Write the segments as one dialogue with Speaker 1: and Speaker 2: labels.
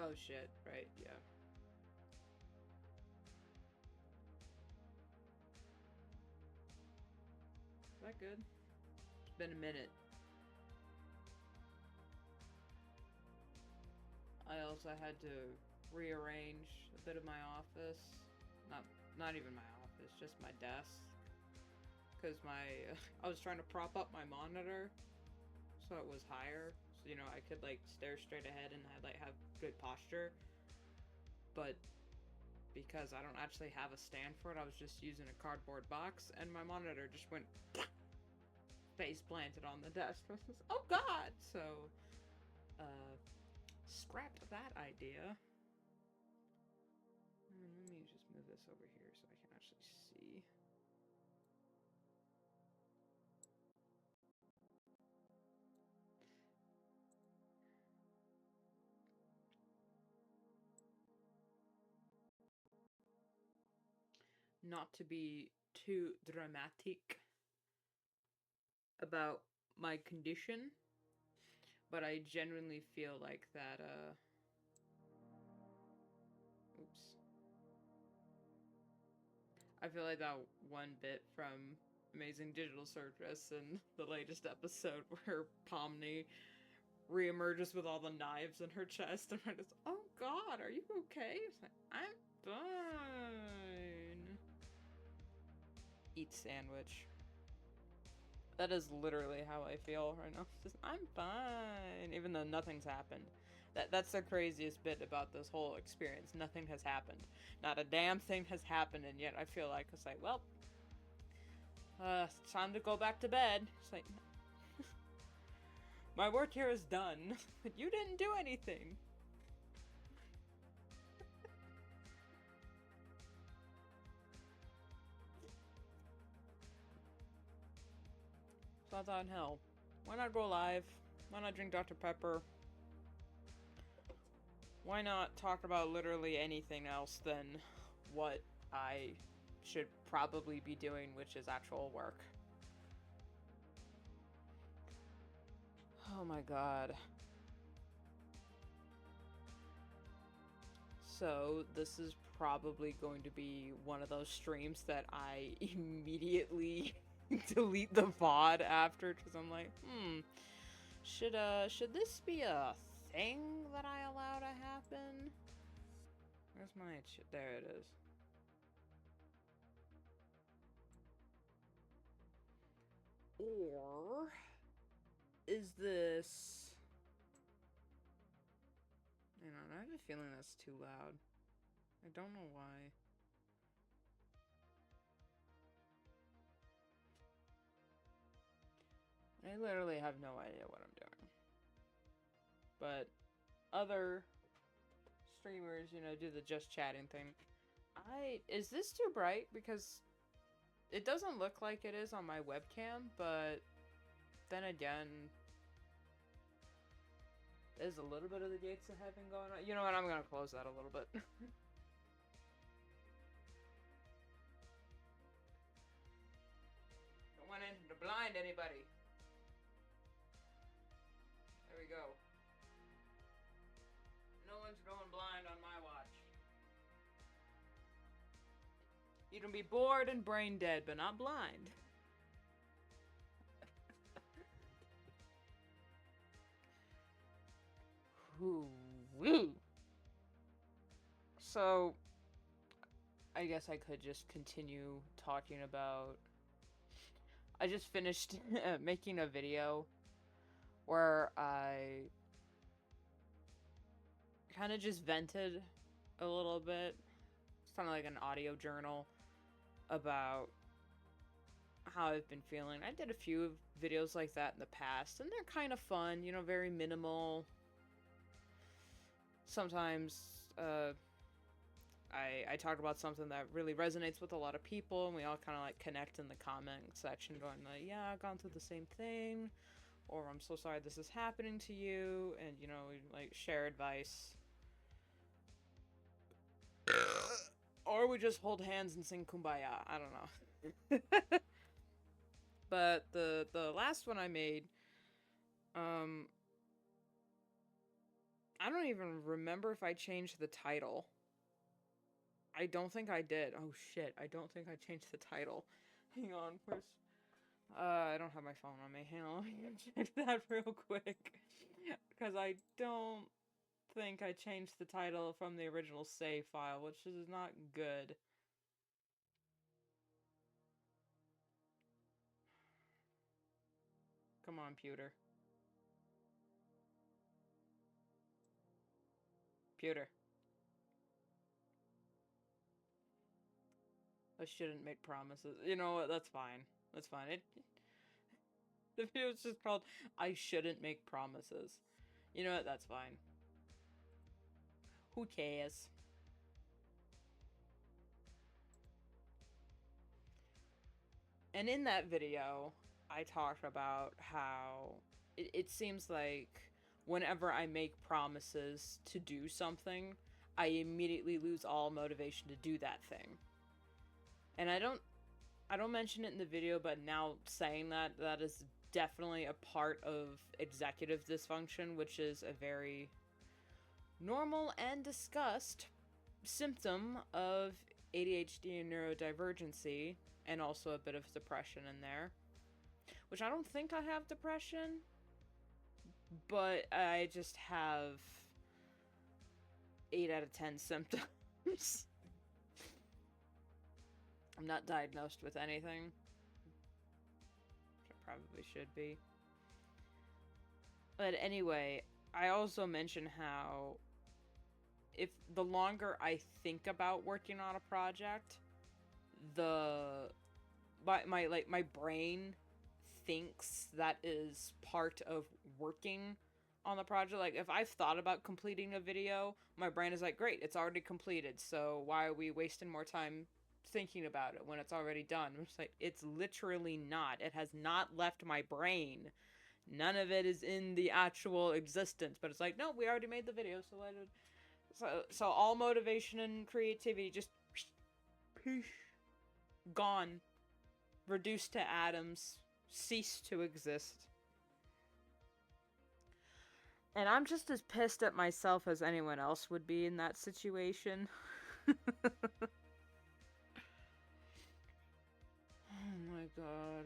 Speaker 1: Oh shit, right, yeah. Is that good? It's been a minute. I also had to rearrange a bit of my office. Not even my office, just my desk. Because I was trying to prop up my monitor so it was higher. So, you know, I could, like, stare straight ahead and have good posture. But because I don't actually have a stand for it, I was just using a cardboard box, and my monitor just went face planted on the desk. I was just, oh god! So, scrapped that idea. Let me just move this over here so I can actually see. Not to be too dramatic about my condition, but I genuinely feel like that, oops. I feel like that one bit from Amazing Digital Circus in the latest episode where Pomni reemerges with all the knives in her chest, and I just, oh god, are you okay? It's like, I'm fine. Eat sandwich. That is literally how I feel right now. Just, I'm fine, even though nothing's happened. That's the craziest bit about this whole experience. Nothing has happened. Not a damn thing has happened, and yet I feel like it's like, well, it's time to go back to bed. It's like, my work here is done, but you didn't do anything. So I thought, hell, why not go live? Why not drink Dr. Pepper? Why not talk about literally anything else than what I should probably be doing, which is actual work? Oh my god. So, this is probably going to be one of those streams that I immediately delete the VOD after, because I'm like, should this be a thing that I allow to happen? Where's my there it is. Or is this... Hang on, I have a feeling that's too loud. I don't know why. I literally have no idea what I'm doing. But other streamers, you know, do the just chatting thing. Is this too bright? Because it doesn't look like it is on my webcam, but then again, there's a little bit of the gates of heaven going on. You know what? I'm gonna close that a little bit. Don't want anything to blind anybody. There we go. No one's going blind on my watch. You can be bored and brain dead, but not blind. Woo. So, I guess I could just continue talking about... I just finished making a video where I kind of just vented a little bit. It's kind of like an audio journal about how I've been feeling. I did a few videos like that in the past, and they're kind of fun, you know, very minimal. Sometimes, I talk about something that really resonates with a lot of people, and we all kind of, like, connect in the comment section, going like, yeah, I've gone through the same thing, or I'm so sorry this is happening to you, and, you know, we, like, share advice. Or we just hold hands and sing Kumbaya. I don't know. But the last one I made, I don't even remember if I changed the title. I don't think I did. Oh shit, I don't think I changed the title. Hang on, where's... I don't have my phone on me. Hang on, let me check that real quick. Because I don't think I changed the title from the original save file, which is not good. Come on, pewter. Pewter. I shouldn't make promises. You know what? That's fine. That's fine. The video's just called I Shouldn't Make Promises. You know what? That's fine. Who cares? And in that video, I talked about how it seems like whenever I make promises to do something, I immediately lose all motivation to do that thing. And I don't mention it in the video, but now saying that is definitely a part of executive dysfunction, which is a very normal and discussed symptom of ADHD and neurodivergency, and also a bit of depression in there. Which I don't think I have depression, but I just have 8 out of 10 symptoms. I'm not diagnosed with anything, which I probably should be. But anyway, I also mentioned how if the longer I think about working on a project, my brain thinks that is part of working on the project. Like, if I've thought about completing a video, my brain is like, great, it's already completed, so why are we wasting more time thinking about it when it's already done? I'm just like, it's literally not. It has not left my brain. None of it is in the actual existence, but it's like, no, we already made the video, so let it... So all motivation and creativity just... gone. Reduced to atoms. Cease to exist. And I'm just as pissed at myself as anyone else would be in that situation. Oh my god.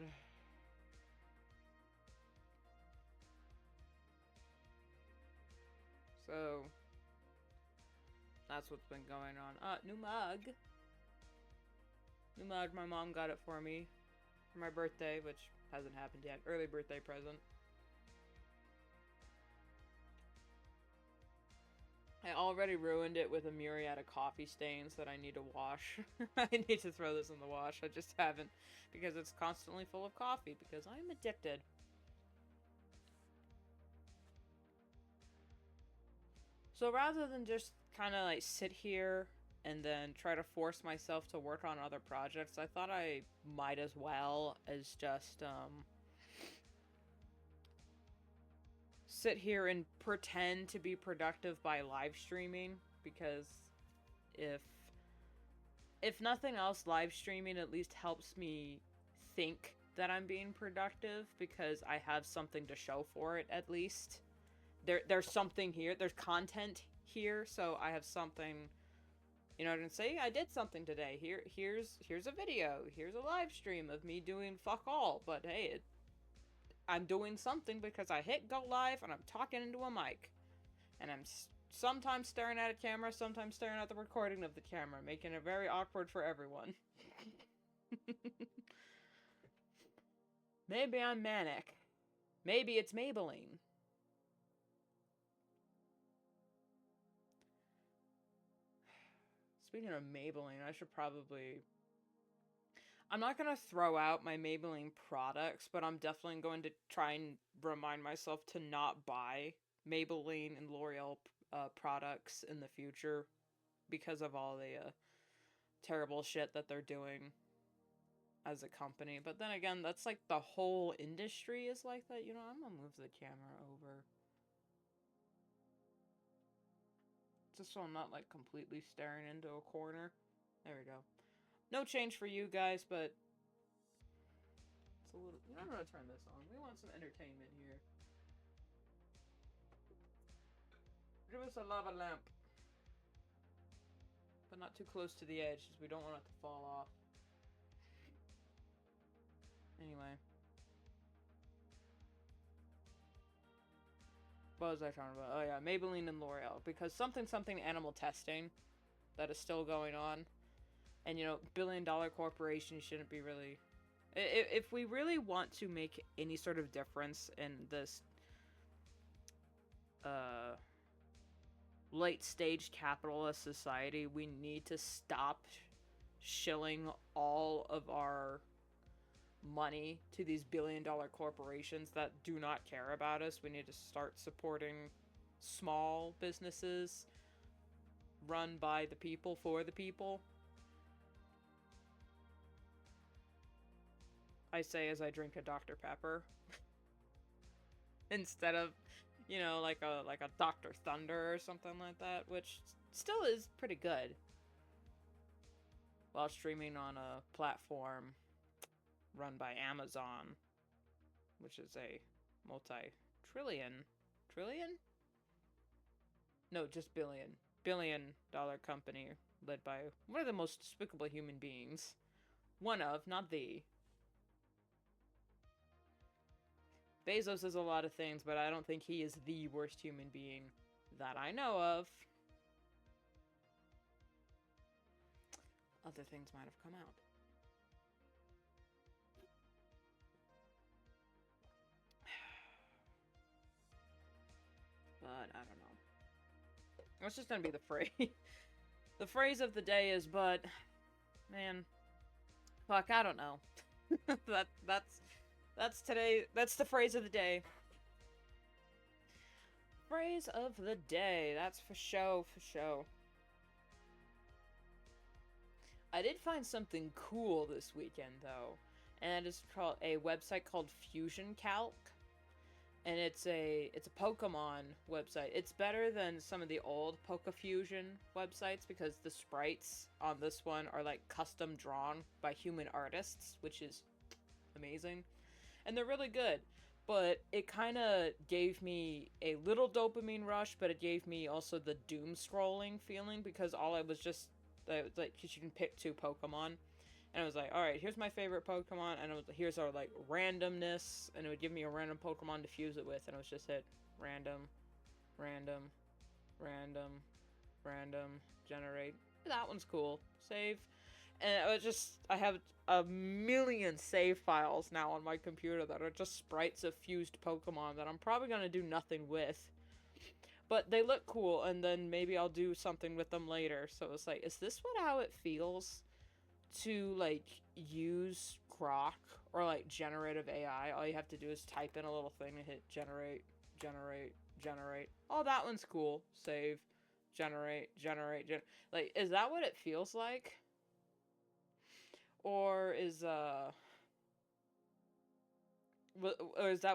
Speaker 1: So, that's what's been going on. New mug. New mug, my mom got it for me for my birthday, which hasn't happened yet. Early birthday present. I already ruined it with a myriad of coffee stains that I need to wash. I need to throw this in the wash. I just haven't, because it's constantly full of coffee, because I'm addicted. So rather than just kind of like sit here and then try to force myself to work on other projects, I thought I might as well as just sit here and pretend to be productive by live streaming, because if nothing else, live streaming at least helps me think that I'm being productive, because I have something to show for it at least. There's something here, there's content here, so I have something, you know what I'm saying? I did something today. Here's a video, here's a live stream of me doing fuck all, but hey, I'm doing something because I hit go live and I'm talking into a mic. And I'm sometimes staring at a camera, sometimes staring at the recording of the camera, making it very awkward for everyone. Maybe I'm manic. Maybe it's Maybelline. Speaking of Maybelline, I should probably... I'm not going to throw out my Maybelline products, but I'm definitely going to try and remind myself to not buy Maybelline and L'Oreal products in the future, because of all the terrible shit that they're doing as a company. But then again, that's like the whole industry is like that. You know, I'm going to move the camera over, just so I'm not like completely staring into a corner. There we go. No change for you guys, but it's a little... I'm gonna turn this on. We want some entertainment here. Give us a lava lamp. But not too close to the edge, because we don't want it to fall off. Anyway. What was I talking about? Oh yeah, Maybelline and L'Oreal. Because something animal testing that is still going on. And, you know, billion-dollar corporations shouldn't be really... If we really want to make any sort of difference in this late-stage capitalist society, we need to stop shilling all of our money to these billion-dollar corporations that do not care about us. We need to start supporting small businesses run by the people for the people. I say as I drink a Dr. Pepper. Instead of, you know, like a Dr. Thunder or something like that, which still is pretty good. While streaming on a platform run by Amazon, which is a multi-trillion billion-dollar company led by one of the most despicable human beings. One of, not the. Bezos is a lot of things, but I don't think he is the worst human being that I know of. Other things might have come out. But I don't know. It's just gonna be the phrase. The phrase of the day is, but, man, fuck, I don't know. That's today. That's the phrase of the day. Phrase of the day. That's for show. I did find something cool this weekend, though, and it's called a website called Fusion Calc, and it's a Pokemon website. It's better than some of the old PokeFusion websites because the sprites on this one are like custom drawn by human artists, which is amazing. And they're really good, but it kind of gave me a little dopamine rush, but it gave me also the doom scrolling feeling, because all I was just, like, because you can pick 2 Pokemon, and I was like, alright, here's my favorite Pokemon, and here's our, like, randomness, and it would give me a random Pokemon to fuse it with, and I was just hit random, generate. That one's cool. Save. And I have a million save files now on my computer that are just sprites of fused Pokemon that I'm probably going to do nothing with. But they look cool, and then maybe I'll do something with them later. So it's like, is this how it feels to, like, use Grok or, like, generative AI? All you have to do is type in a little thing and hit generate. Oh, that one's cool. Save. Generate. Like, is that what it feels like? Or is that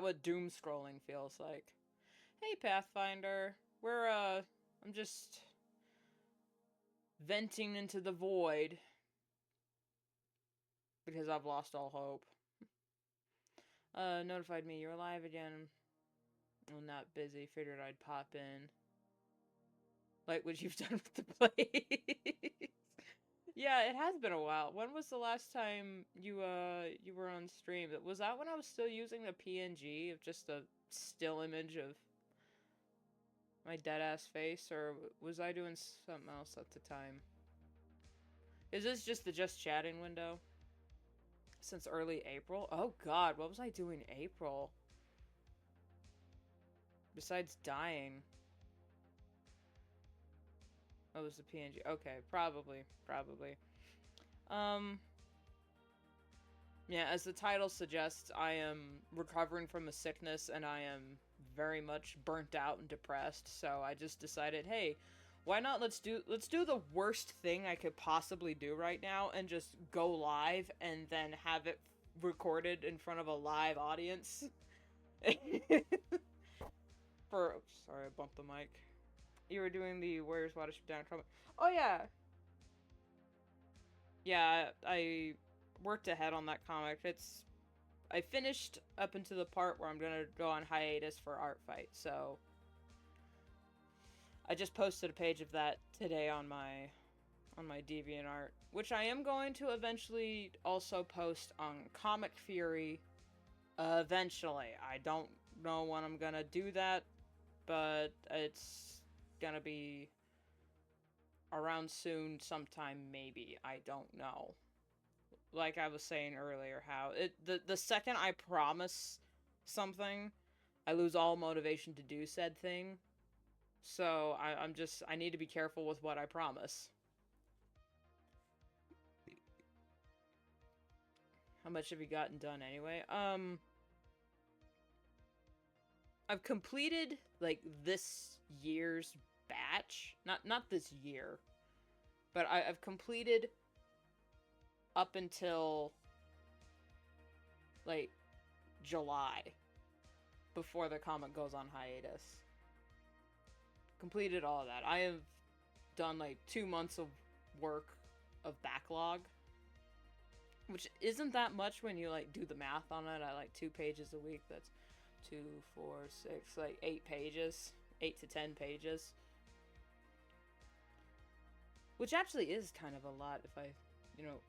Speaker 1: what doom scrolling feels like? Hey, Pathfinder. I'm just venting into the void because I've lost all hope. Notified me you're alive again. I'm not busy. Figured I'd pop in. Like what you've done with the plays. Yeah, it has been a while. When was the last time you were on stream? Was that when I was still using the PNG of just a still image of my dead-ass face, or was I doing something else at the time? Is this just the just chatting window? Since early April? Oh god, what was I doing in April? Besides dying. Oh, it was the PNG. Okay, probably. Yeah, as the title suggests, I am recovering from a sickness, and I am very much burnt out and depressed, so I just decided, hey, why not let's do the worst thing I could possibly do right now, and just go live, and then have it recorded in front of a live audience. Sorry, I bumped the mic. You were doing the Warriors Watership Down comment. Oh, yeah. Yeah, I worked ahead on that comic. I finished up into the part where I'm gonna go on hiatus for Art Fight, so I just posted a page of that today on my DeviantArt, which I am going to eventually also post on Comic Fury. Eventually. I don't know when I'm gonna do that, but it's gonna be around soon, sometime maybe. I don't know. Like I was saying earlier, how the second I promise something, I lose all motivation to do said thing. So I need to be careful with what I promise. How much have you gotten done anyway? I've completed, like, this year's batch. Not this year. But I've completed up until, like, July. Before the comic goes on hiatus. Completed all of that. I have done, like, 2 months of work of backlog. Which isn't that much when you, like, do the math on it. I like 2 pages a week. That's 2, 4, 6, like 8 pages. 8 to 10 pages. Which actually is kind of a lot if I, you know,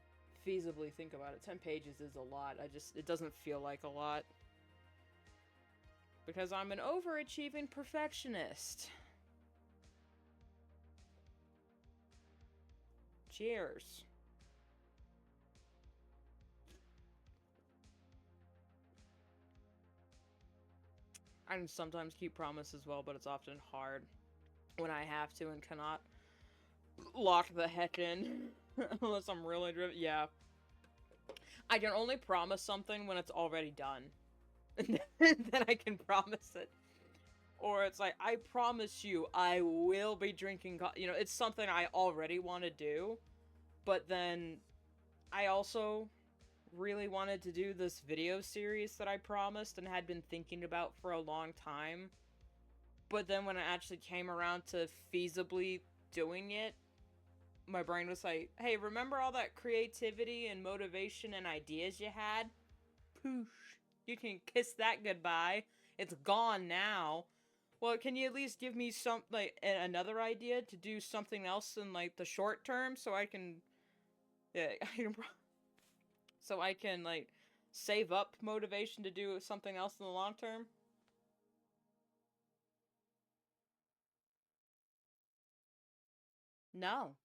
Speaker 1: feasibly think about it. 10 pages is a lot. It doesn't feel like a lot. Because I'm an overachieving perfectionist. Cheers. I can sometimes keep promises well, but it's often hard when I have to and cannot lock the heck in. Unless I'm really driven. Yeah. I can only promise something when it's already done. And then I can promise it. Or it's like, I promise you I will be drinking coffee. You know, it's something I already want to do. But then I also really wanted to do this video series that I promised and had been thinking about for a long time. But then when it actually came around to feasibly doing it, my brain was like, hey, remember all that creativity and motivation and ideas you had? Poosh. You can kiss that goodbye. It's gone now. Well, can you at least give me some, like, another idea to do something else in, like, the short term so I can, yeah, so I can, like, save up motivation to do something else in the long term? No.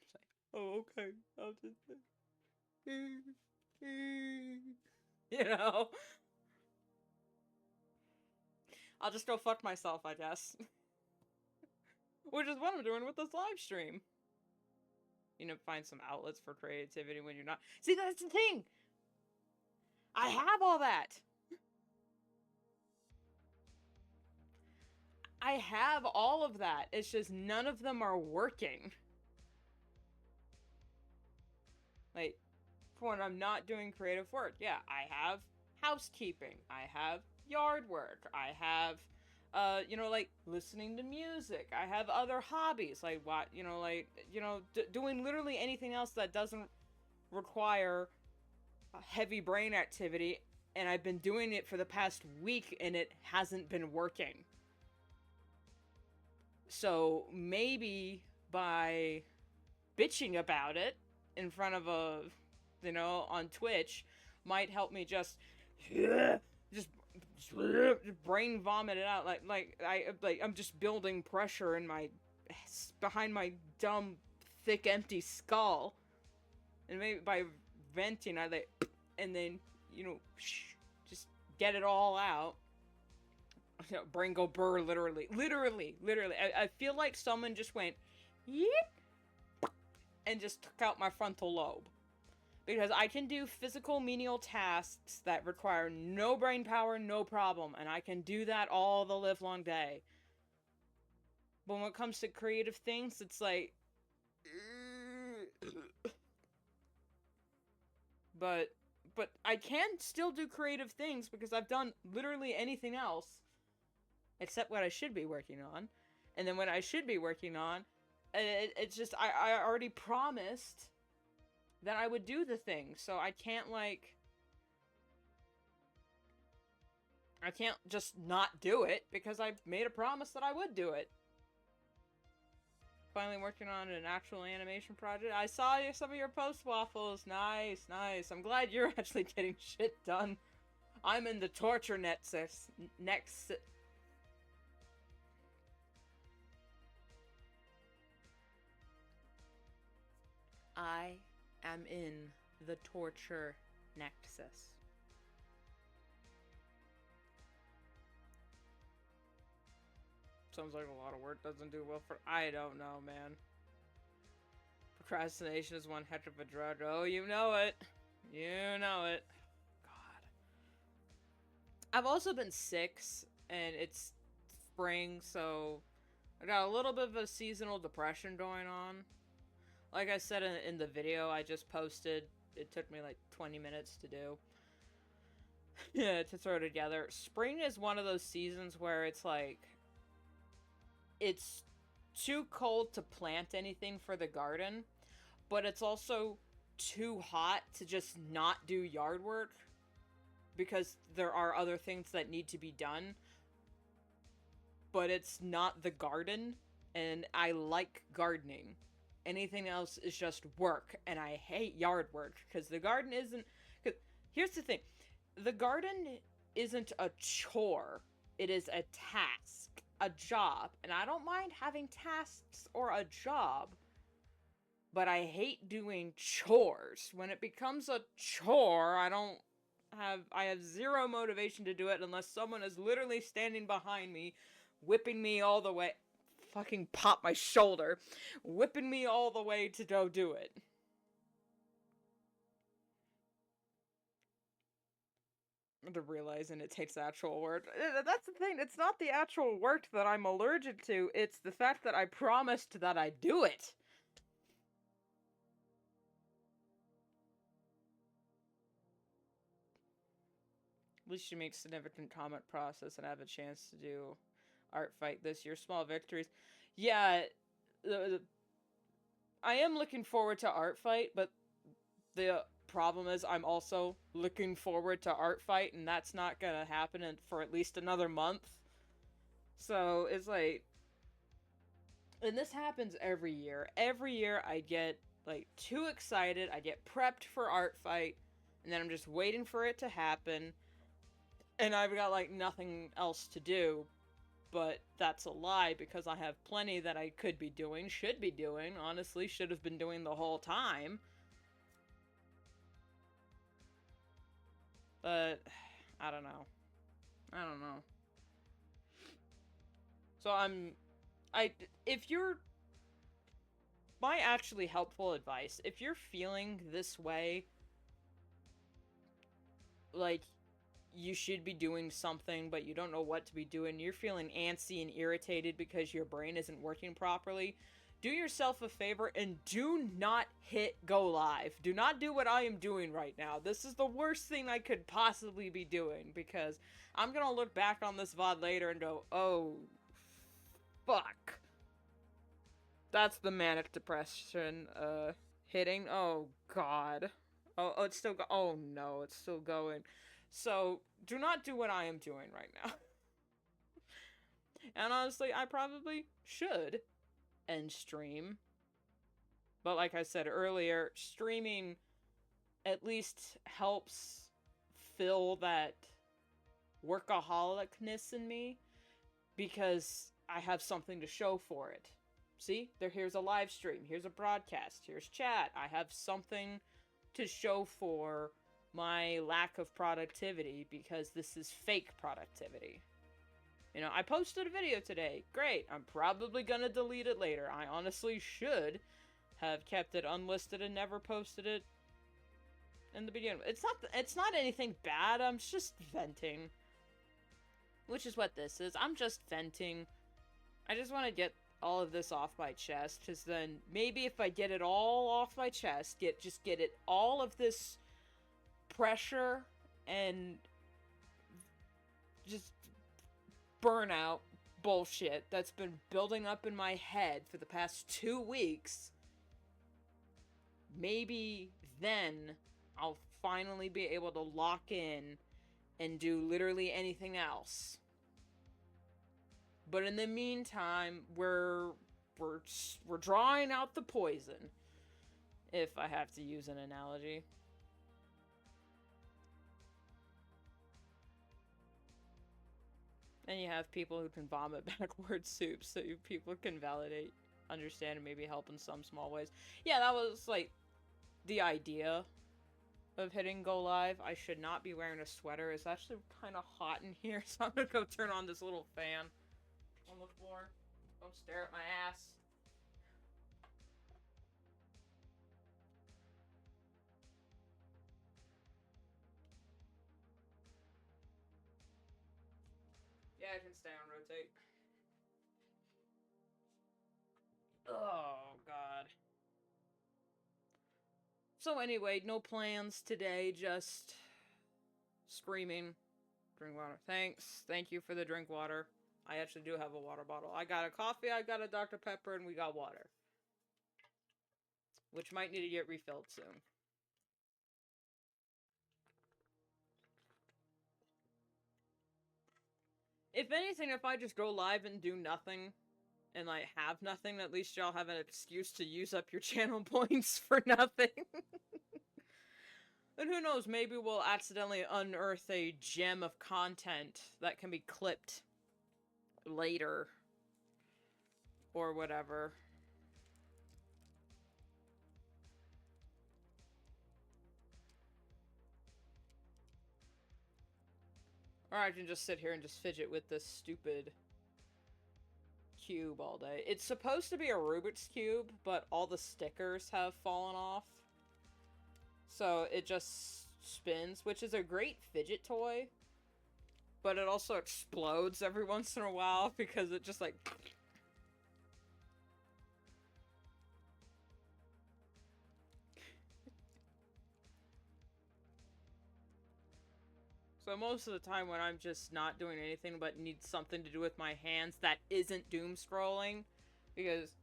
Speaker 1: It's like, oh, okay. I'll just... You know? I'll just go fuck myself, I guess. Which is what I'm doing with this live stream. You know, find some outlets for creativity when you're not... See, that's the thing! I have all that! I have all of that. It's just none of them are working. Like, for when I'm not doing creative work, yeah, I have housekeeping. I have yard work. I have, you know, like, listening to music. I have other hobbies, like, what, you know, like, you know, doing literally anything else that doesn't require heavy brain activity, and I've been doing it for the past week, and it hasn't been working. So, maybe by bitching about it in front of a, you know, on Twitch, might help me just brain vomit it out. I'm just building pressure in my, behind my dumb, thick, empty skull. And maybe by venting, I like, and then, you know, just get it all out. Brain go burr, literally. I feel like someone just went, yeep, and just took out my frontal lobe. Because I can do physical menial tasks that require no brain power, no problem. And I can do that all the livelong day. But when it comes to creative things, it's like... But I can still do creative things because I've done literally anything else. Except what I should be working on. And then what I should be working on, it's just, I already promised that I would do the thing. So I can't, like... I can't just not do it because I made a promise that I would do it. Finally working on an actual animation project. I saw some of your posts, Waffles. Nice, nice. I'm glad you're actually getting shit done. I'm in the torture nexus. I am in the torture nexus. Sounds like a lot of work doesn't do well for... I don't know, man. Procrastination is one heck of a drug. Oh, you know it. You know it. God. I've also been sick, and it's spring, so I got a little bit of a seasonal depression going on. Like I said in the video I just posted, it took me like 20 minutes to do. Yeah, to throw together. Spring is one of those seasons where it's like... It's too cold to plant anything for the garden, but it's also too hot to just not do yard work because there are other things that need to be done. But it's not the garden, and I like gardening. Anything else is just work, and I hate yard work because the garden isn't... Here's the thing. The garden isn't a chore. It is a task. A job, and I don't mind having tasks or a job, but I hate doing chores. When it becomes a chore, I have zero motivation to do it unless someone is literally standing behind me, whipping me all the way, fucking pop my shoulder, whipping me all the way to go do it. To realizing it takes actual work. That's the thing, it's not the actual work that I'm allergic to, it's the fact that I promised that I'd do it. At least you make significant comment process and have a chance to do art fight this year. Small victories. Yeah, I am looking forward to art fight, but the problem is I'm also looking forward to art fight, and that's not gonna happen for at least another month. So it's like, and this happens every year. Every year I get like too excited, I get prepped for art fight, and then I'm just waiting for it to happen, and I've got like nothing else to do. But that's a lie, because I have plenty that I could be doing, should be doing, honestly should have been doing the whole time. But, I don't know. So if you're, my actually helpful advice, if you're feeling this way, like, you should be doing something, but you don't know what to be doing, you're feeling antsy and irritated because your brain isn't working properly, do yourself a favor and do not hit go live. Do not do what I am doing right now. This is the worst thing I could possibly be doing, because I'm gonna look back on this VOD later and go, oh, fuck. That's the manic depression, hitting. Oh, God. Oh, it's still oh, no, it's still going. So, do not do what I am doing right now. And honestly, I probably should end stream. But like I said earlier, streaming at least helps fill that workaholicness in me, because I have something to show for it. See? Here's a live stream, here's a broadcast, here's chat. I have something to show for my lack of productivity, because this is fake productivity. You know, I posted a video today. Great. I'm probably gonna delete it later. I honestly should have kept it unlisted and never posted it in the beginning. It's not anything bad. I'm just venting. Which is what this is. I'm just venting. I just want to get all of this off my chest, because then maybe if I get it all off my chest, get it all of this pressure and just burnout bullshit that's been building up in my head for the past 2 weeks, maybe then I'll finally be able to lock in and do literally anything else. But in the meantime, we're we're drawing out the poison, if I have to use an analogy. And you have people who can vomit backward soup, so people can validate, understand, and maybe help in some small ways. Yeah, that was, like, the idea of hitting go live. I should not be wearing a sweater. It's actually kind of hot in here, so I'm gonna go turn on this little fan on the floor. Don't stare at my ass. Yeah, I can stay on rotate. Oh, God. So anyway, no plans today, just screaming. Drink water. Thanks. Thank you for the drink water. I actually do have a water bottle. I got a coffee, I got a Dr. Pepper, and we got water. Which might need to get refilled soon. If anything, if I just go live and do nothing, and, like, have nothing, at least y'all have an excuse to use up your channel points for nothing. And who knows, maybe we'll accidentally unearth a gem of content that can be clipped later. Or whatever. Or I can just sit here and just fidget with this stupid cube all day. It's supposed to be a Rubik's Cube, but all the stickers have fallen off. So it just spins, which is a great fidget toy. But it also explodes every once in a while because it just, like... So most of the time when I'm just not doing anything but need something to do with my hands that isn't doom scrolling, because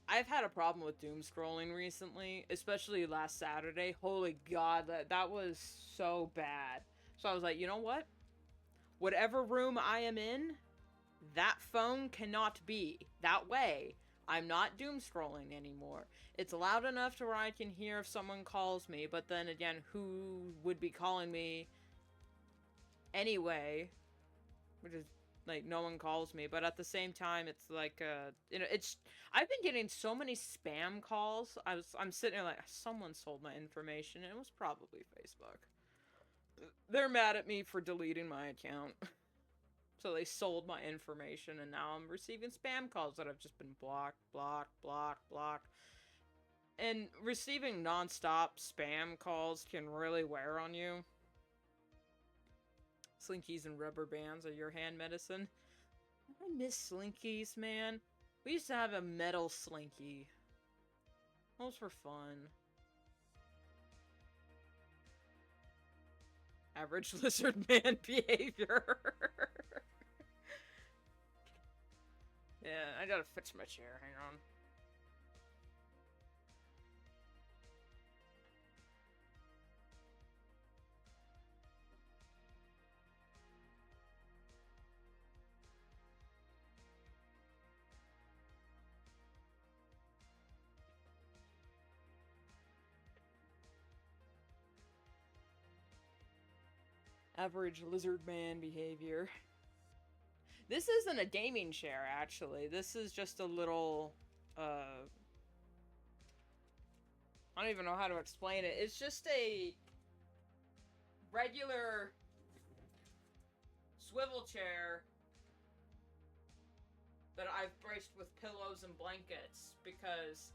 Speaker 1: I've had a problem with doom scrolling recently, especially last Saturday. Holy God, that was so bad. So I was like, you know what? Whatever room I am in, that phone cannot be. That way, I'm not doom scrolling anymore. It's loud enough to where I can hear if someone calls me, but then again, who would be calling me anyway, which is, like, no one calls me, but at the same time, it's like, you know, I've been getting so many spam calls. I'm sitting there like, someone sold my information, and it was probably Facebook. They're mad at me for deleting my account. So they sold my information, and now I'm receiving spam calls that have just been blocked. And receiving non-stop spam calls can really wear on you. Slinkies and rubber bands are your hand medicine. I miss Slinkies, man. We used to have a metal Slinky. Those were fun. Average lizard man behavior. Yeah, I gotta fix my chair. Hang on. Average lizard man behavior. This isn't a gaming chair, actually. This is just a little, I don't even know how to explain it. It's just a regular swivel chair that I've braced with pillows and blankets, because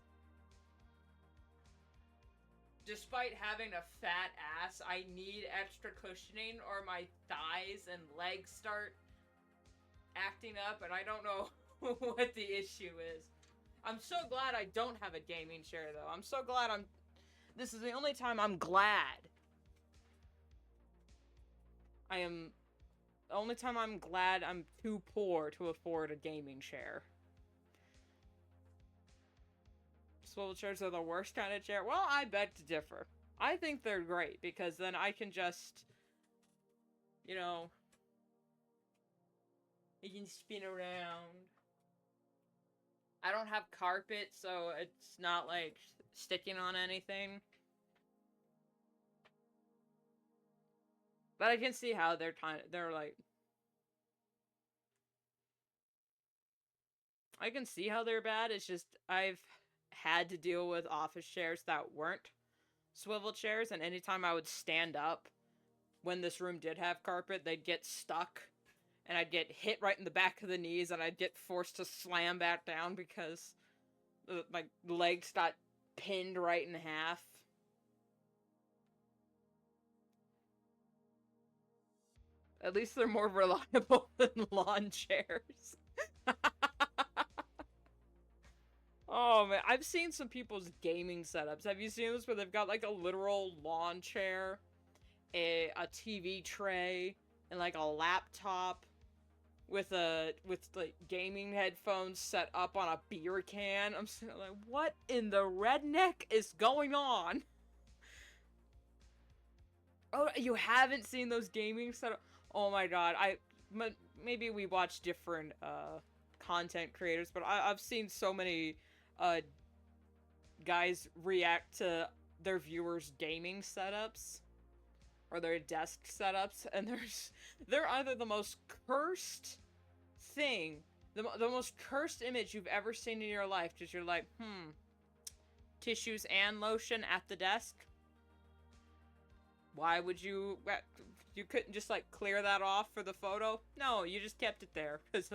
Speaker 1: despite having a fat ass, I need extra cushioning or my thighs and legs start acting up, and I don't know what the issue is. I'm so glad I don't have a gaming chair, though. I'm so glad this is the only time I'm glad. The only time I'm glad I'm too poor to afford a gaming chair. Swivel chairs are the worst kind of chair. Well, I beg to differ. I think they're great, because then I can just, you know, you can spin around. I don't have carpet, so it's not like sticking on anything. But I can see how they're like, I can see how they're bad. It's just I've had to deal with office chairs that weren't swivel chairs, and anytime I would stand up when this room did have carpet, they'd get stuck, and I'd get hit right in the back of the knees, and I'd get forced to slam back down because my legs got pinned right in half. At least they're more reliable than lawn chairs. Oh man, I've seen some people's gaming setups. Have you seen this where they've got like a literal lawn chair, a TV tray, and like a laptop with like gaming headphones set up on a beer can? I'm sitting like, what in the redneck is going on? Oh, you haven't seen those gaming setup? Oh my god, maybe we watch different content creators, but I've seen so many guys react to their viewers' gaming setups or their desk setups, and they're either the most cursed thing, the most cursed image you've ever seen in your life, because you're like, tissues and lotion at the desk? Why would you couldn't just like clear that off for the photo? No, you just kept it there, because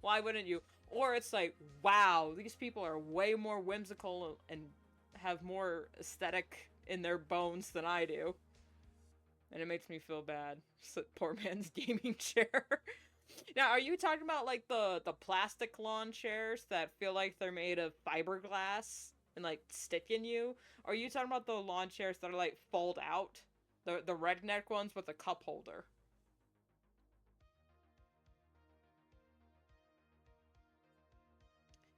Speaker 1: why wouldn't you? Or it's like, wow, these people are way more whimsical and have more aesthetic in their bones than I do. And it makes me feel bad. It's a poor man's gaming chair. Now, are you talking about like the plastic lawn chairs that feel like they're made of fiberglass and like stick in you? Or are you talking about the lawn chairs that are like fold out? The redneck ones with a cup holder?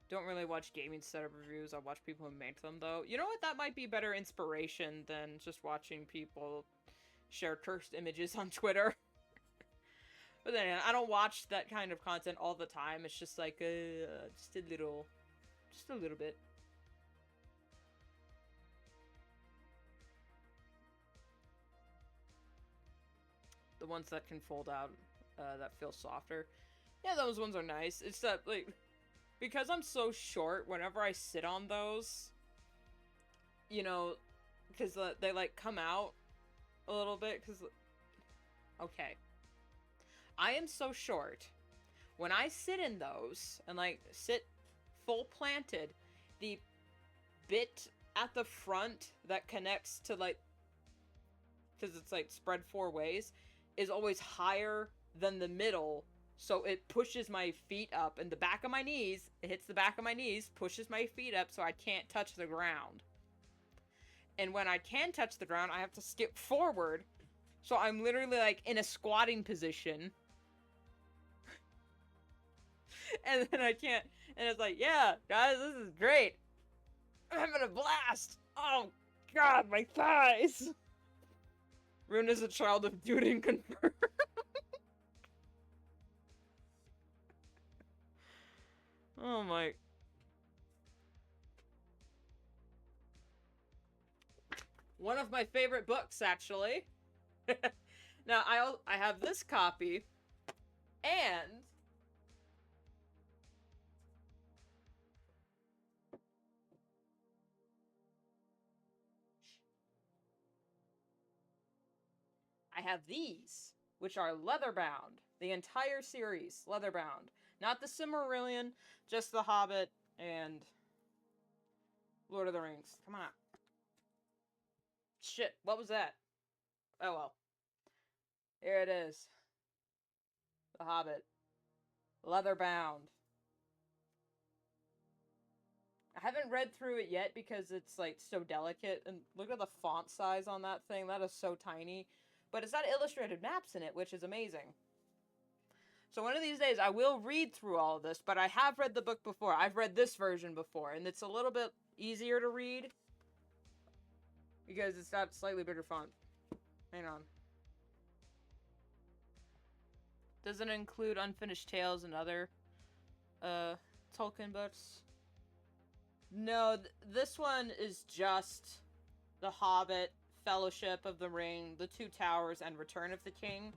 Speaker 1: Don't really watch gaming setup reviews. I watch people who make them, though. You know what? That might be better inspiration than just watching people share cursed images on Twitter. But then I don't watch that kind of content all the time. It's just like just a little bit. The ones that can fold out, that feel softer. Yeah, those ones are nice. It's that, like, because I'm so short, whenever I sit on those, you know, because they, like, come out a little bit, because, okay. I am so short. When I sit in those, and, like, sit full planted, the bit at the front that connects to, like, because it's, like, spread 4 ways, is always higher than the middle, so it pushes my feet up, and the back of my knees, it hits the back of my knees, pushes my feet up so I can't touch the ground. And when I can touch the ground, I have to skip forward, so I'm literally, like, in a squatting position. And then I can't, and it's like, yeah, guys, this is great. I'm having a blast. Oh, God, my thighs. Rune is a child of dude and confirm. Oh my. One of my favorite books, actually. Now, I have this copy, and I have these, which are leather-bound. The entire series, leather-bound. Not the Silmarillion, just The Hobbit and Lord of the Rings. Come on. Shit, what was that? Oh well. Here it is. The Hobbit. Leather-bound. I haven't read through it yet because it's, like, so delicate. And look at the font size on that thing. That is so tiny. But it's got illustrated maps in it, which is amazing. So one of these days, I will read through all of this, but I have read the book before. I've read this version before, and it's a little bit easier to read because it's got slightly bigger font. Hang on. Doesn't include Unfinished Tales and other Tolkien books? No, this one is just The Hobbit, Fellowship of the Ring, The Two Towers, and Return of the King.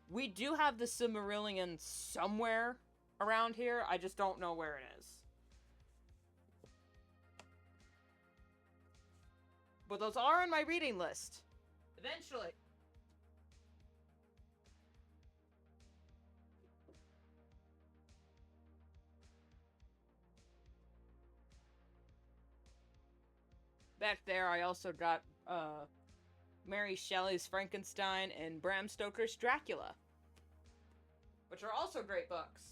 Speaker 1: We do have the Silmarillion somewhere around here, I just don't know where it is. But those are on my reading list. Eventually. Back there, I also got Mary Shelley's Frankenstein and Bram Stoker's Dracula, which are also great books.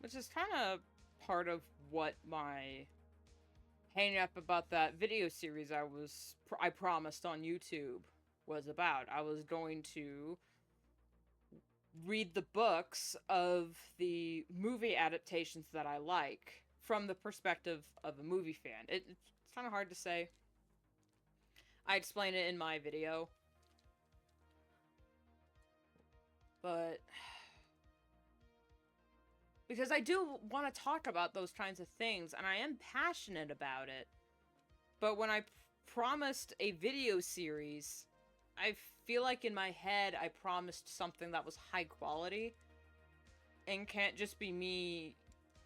Speaker 1: Which is kind of part of what my hang up about that video series I promised on YouTube was about. I was going to read the books of the movie adaptations that I like from the perspective of a movie fan. It's kind of hard to say. I explain it in my video. But because I do want to talk about those kinds of things, and I am passionate about it. But when I promised a video series, I feel like in my head I promised something that was high quality, and can't just be me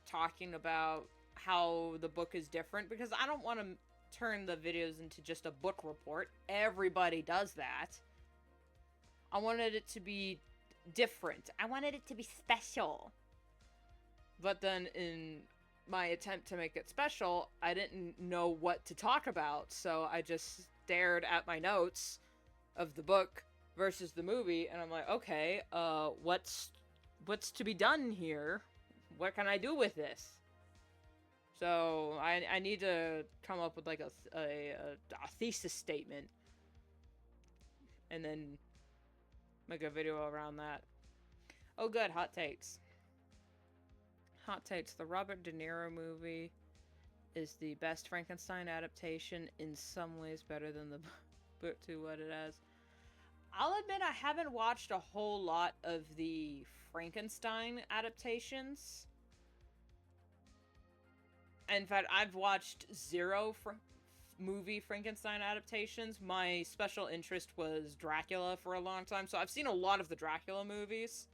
Speaker 1: talking about how the book is different, because I don't want to turn the videos into just a book report. Everybody does that. I wanted it to be different. I wanted it to be special. But then in my attempt to make it special, I didn't know what to talk about, so I just stared at my notes of the book versus the movie, and I'm like, okay, what's to be done here? What can I do with this? So I need to come up with like a thesis statement, and then make a video around that. Oh good, hot takes. Hot takes. The Robert De Niro movie is the best Frankenstein adaptation, in some ways better than the book to what it has. I'll admit I haven't watched a whole lot of the Frankenstein adaptations. In fact, I've watched zero movie Frankenstein adaptations. My special interest was Dracula for a long time, so I've seen a lot of the Dracula movies.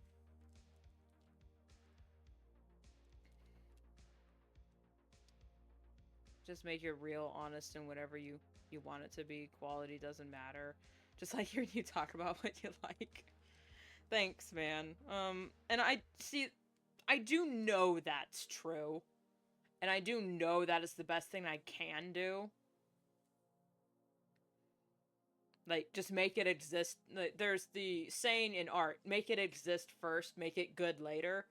Speaker 1: Just make it real, honest, and whatever you want it to be. Quality doesn't matter. Just like hearing you talk about what you like. Thanks, man. And I do know that's true. And I do know that is the best thing I can do. Like, just make it exist. There's the saying in art, make it exist first, make it good later.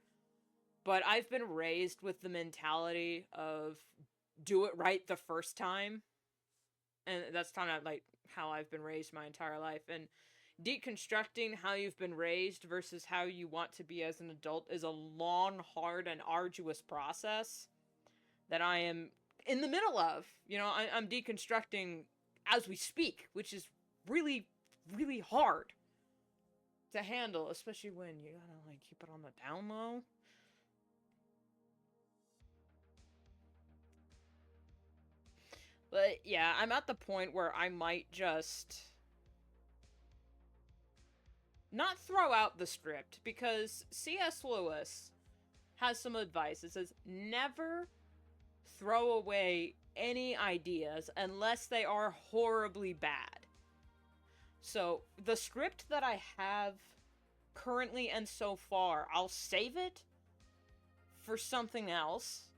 Speaker 1: But I've been raised with the mentality of do it right the first time. And that's kind of like how I've been raised my entire life. And deconstructing how you've been raised versus how you want to be as an adult is a long, hard, and arduous process that I am in the middle of. You know, I'm deconstructing as we speak, which is really, really hard to handle, especially when you gotta, like, keep it on the down low. But, yeah, I'm at the point where I might just not throw out the script, because C.S. Lewis has some advice. It says, never throw away any ideas unless they are horribly bad. So, the script that I have currently and so far, I'll save it for something else.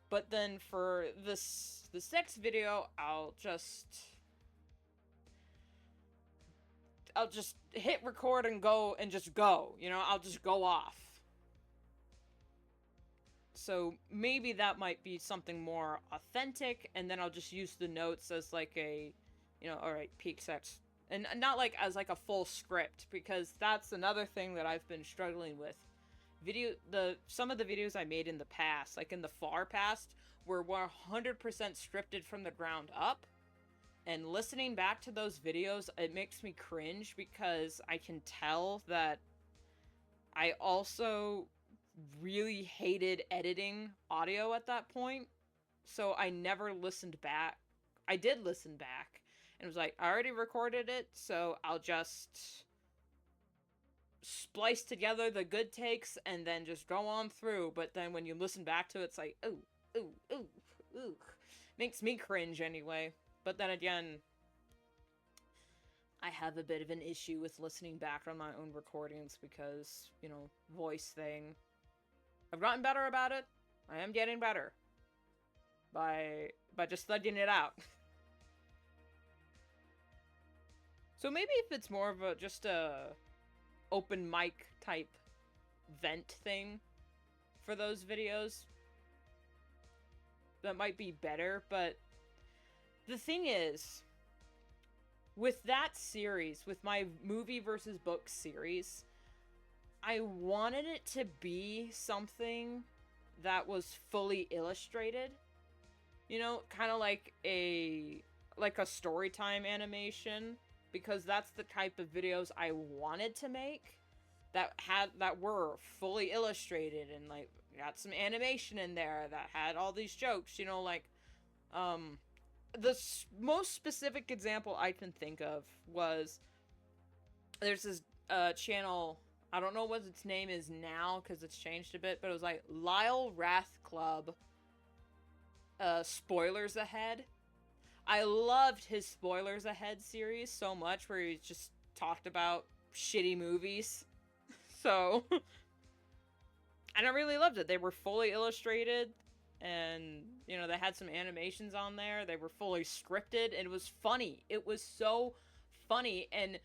Speaker 1: But then for this next video, I'll just hit record and go, and just go. You know, I'll just go off. So maybe that might be something more authentic, and then I'll just use the notes as like a, you know, alright, peak sex. And not like as like a full script, because that's another thing that I've been struggling with, some of the videos I made in the past, like in the far past, were 100% scripted from the ground up. And listening back to those videos, it makes me cringe because I can tell that I also really hated editing audio at that point. So I never listened back. I did listen back and was like, I already recorded it, so I'll just splice together the good takes and then just go on through. But then when you listen back to it, it's like, ooh, ooh, ooh, ooh. Makes me cringe anyway. But then again, I have a bit of an issue with listening back on my own recordings because, you know, voice thing. I've gotten better about it. I am getting better. By just thugging it out. So maybe if it's more of just a open mic type vent thing for those videos, that might be better. But the thing is, with that series, with my movie versus book series, I wanted it to be something that was fully illustrated. You know, kind of like a storytime animation, because that's the type of videos I wanted to make that were fully illustrated and like got some animation in there that had all these jokes, you know, like the most specific example I can think of was there's this channel, I don't know what its name is now because it's changed a bit, but it was like Lyle Wrath Club. Spoilers Ahead. I loved his Spoilers Ahead series so much, where he just talked about shitty movies. So, and I really loved it. They were fully illustrated, and, you know, they had some animations on there. They were fully scripted, and it was funny. It was so funny, and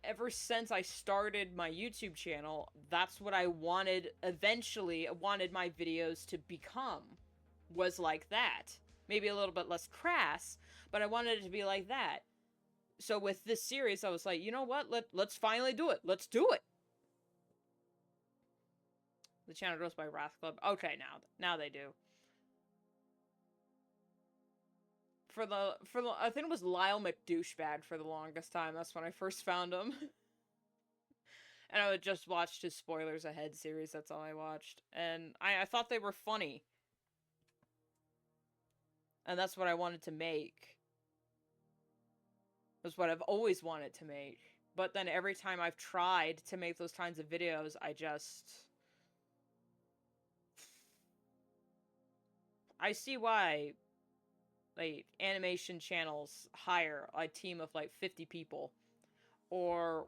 Speaker 1: ever since I started my YouTube channel, that's what I wanted, eventually, I wanted my videos to become. Was like that. Maybe a little bit less crass, but I wanted it to be like that. So with this series, I was like, you know what? Let's finally do it. Let's do it. The channel goes by Wrath Club. Okay, now they do. For the I think it was Lyle McDouchebag for the longest time. That's when I first found him. And I would just watch his Spoilers Ahead series. That's all I watched. And I thought they were funny. And that's what I wanted to make. That's what I've always wanted to make. But then every time I've tried to make those kinds of videos, I see why, like, animation channels hire a team of, like, 50 people. Or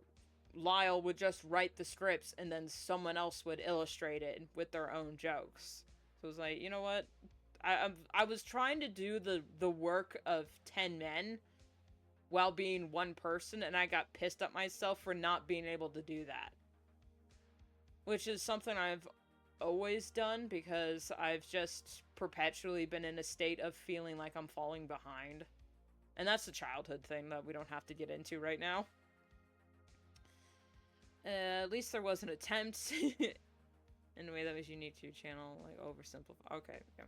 Speaker 1: Lyle would just write the scripts and then someone else would illustrate it with their own jokes. So it was like, you know what? I was trying to do the work of 10 men while being one person, and I got pissed at myself for not being able to do that. Which is something I've always done, because I've just perpetually been in a state of feeling like I'm falling behind. And that's a childhood thing that we don't have to get into right now. At least there was an attempt. In a way that was unique to your channel, like oversimplify. Okay, yeah.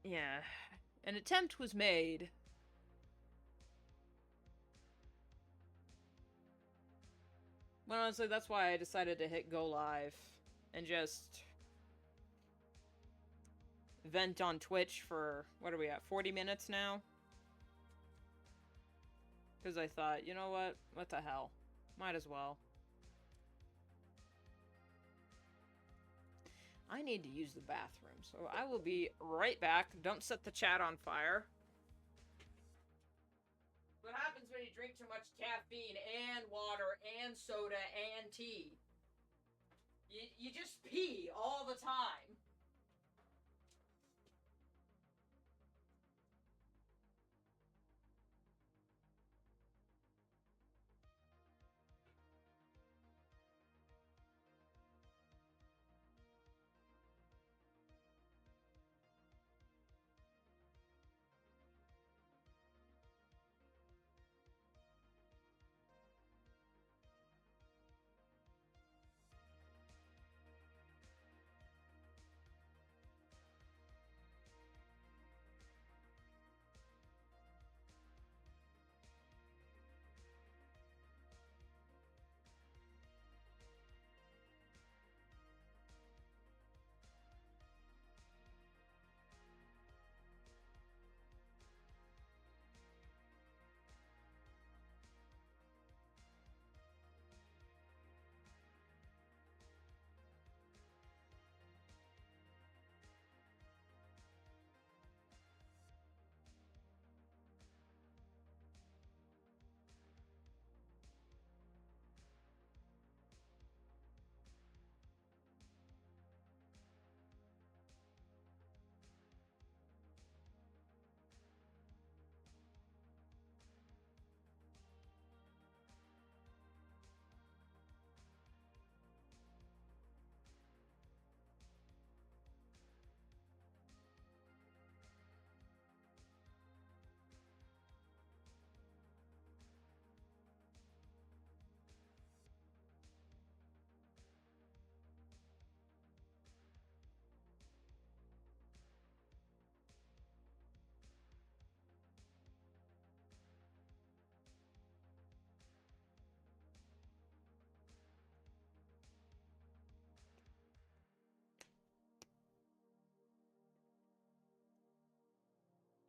Speaker 1: Yeah, an attempt was made. Well, honestly, that's why I decided to hit go live and just vent on Twitch for, what are we at, 40 minutes now? Because I thought, you know what the hell? Might as well. I need to use the bathroom, so I will be right back. Don't set the chat on fire. What happens when you drink too much caffeine and water and soda and tea? You just pee all the time.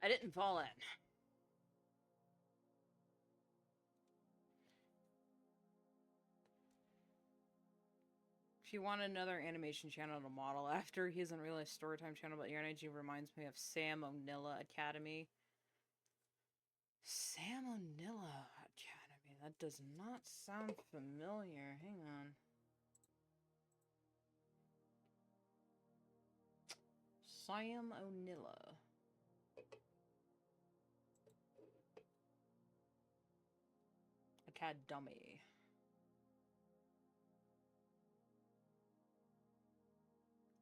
Speaker 1: I didn't fall in. If you want another animation channel to model after, he hasn't realized Storytime channel, but your energy reminds me of Sam O'Nilla Academy. Sam O'Nilla Academy. That does not sound familiar. Hang on. Sam O'Nilla. Academy.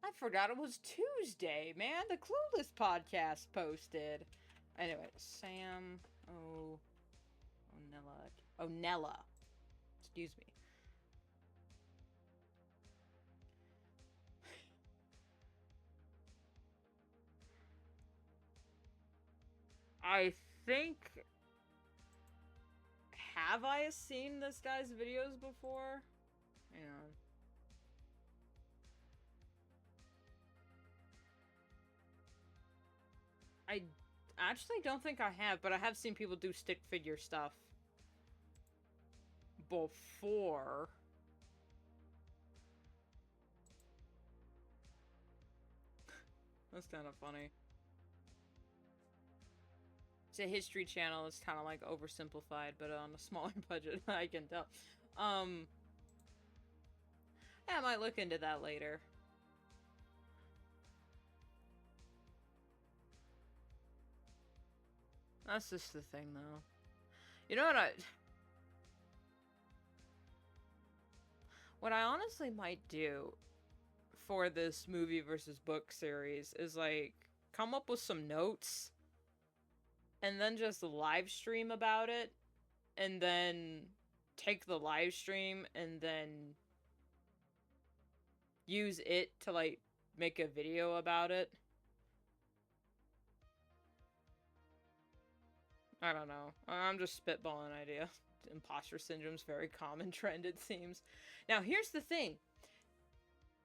Speaker 1: I forgot it was Tuesday, man. The Clueless podcast posted. Anyway, Sam O'Nella. Excuse me. I think... Have I seen this guy's videos before? Hang on. I actually don't think I have, but I have seen people do stick figure stuff before. That's kind of funny. It's a history channel. It's kind of like oversimplified, but on a smaller budget, I can tell. Yeah, I might look into that later. That's just the thing, though. You know what I honestly might do for this movie versus book series is, like, come up with some notes and then just live stream about it, and then take the live stream and then use it to, like, make a video about it. I don't know. I'm just spitballing an idea. Imposter syndrome's very common trend, it seems. Now, here's the thing.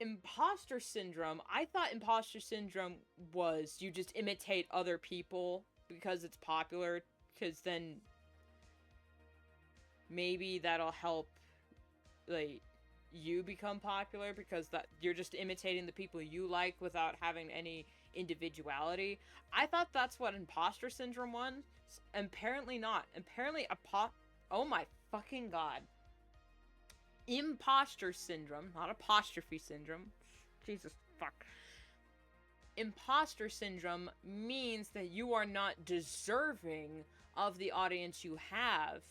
Speaker 1: Imposter syndrome, I thought imposter syndrome was you just imitate other people because it's popular, because then maybe that'll help, like, you become popular, because that you're just imitating the people you like without having any individuality. I thought that's what imposter syndrome was. Apparently not. Apparently oh my fucking god. Imposter syndrome, not apostrophe syndrome. Jesus fuck. Imposter syndrome means that you are not deserving of the audience you have.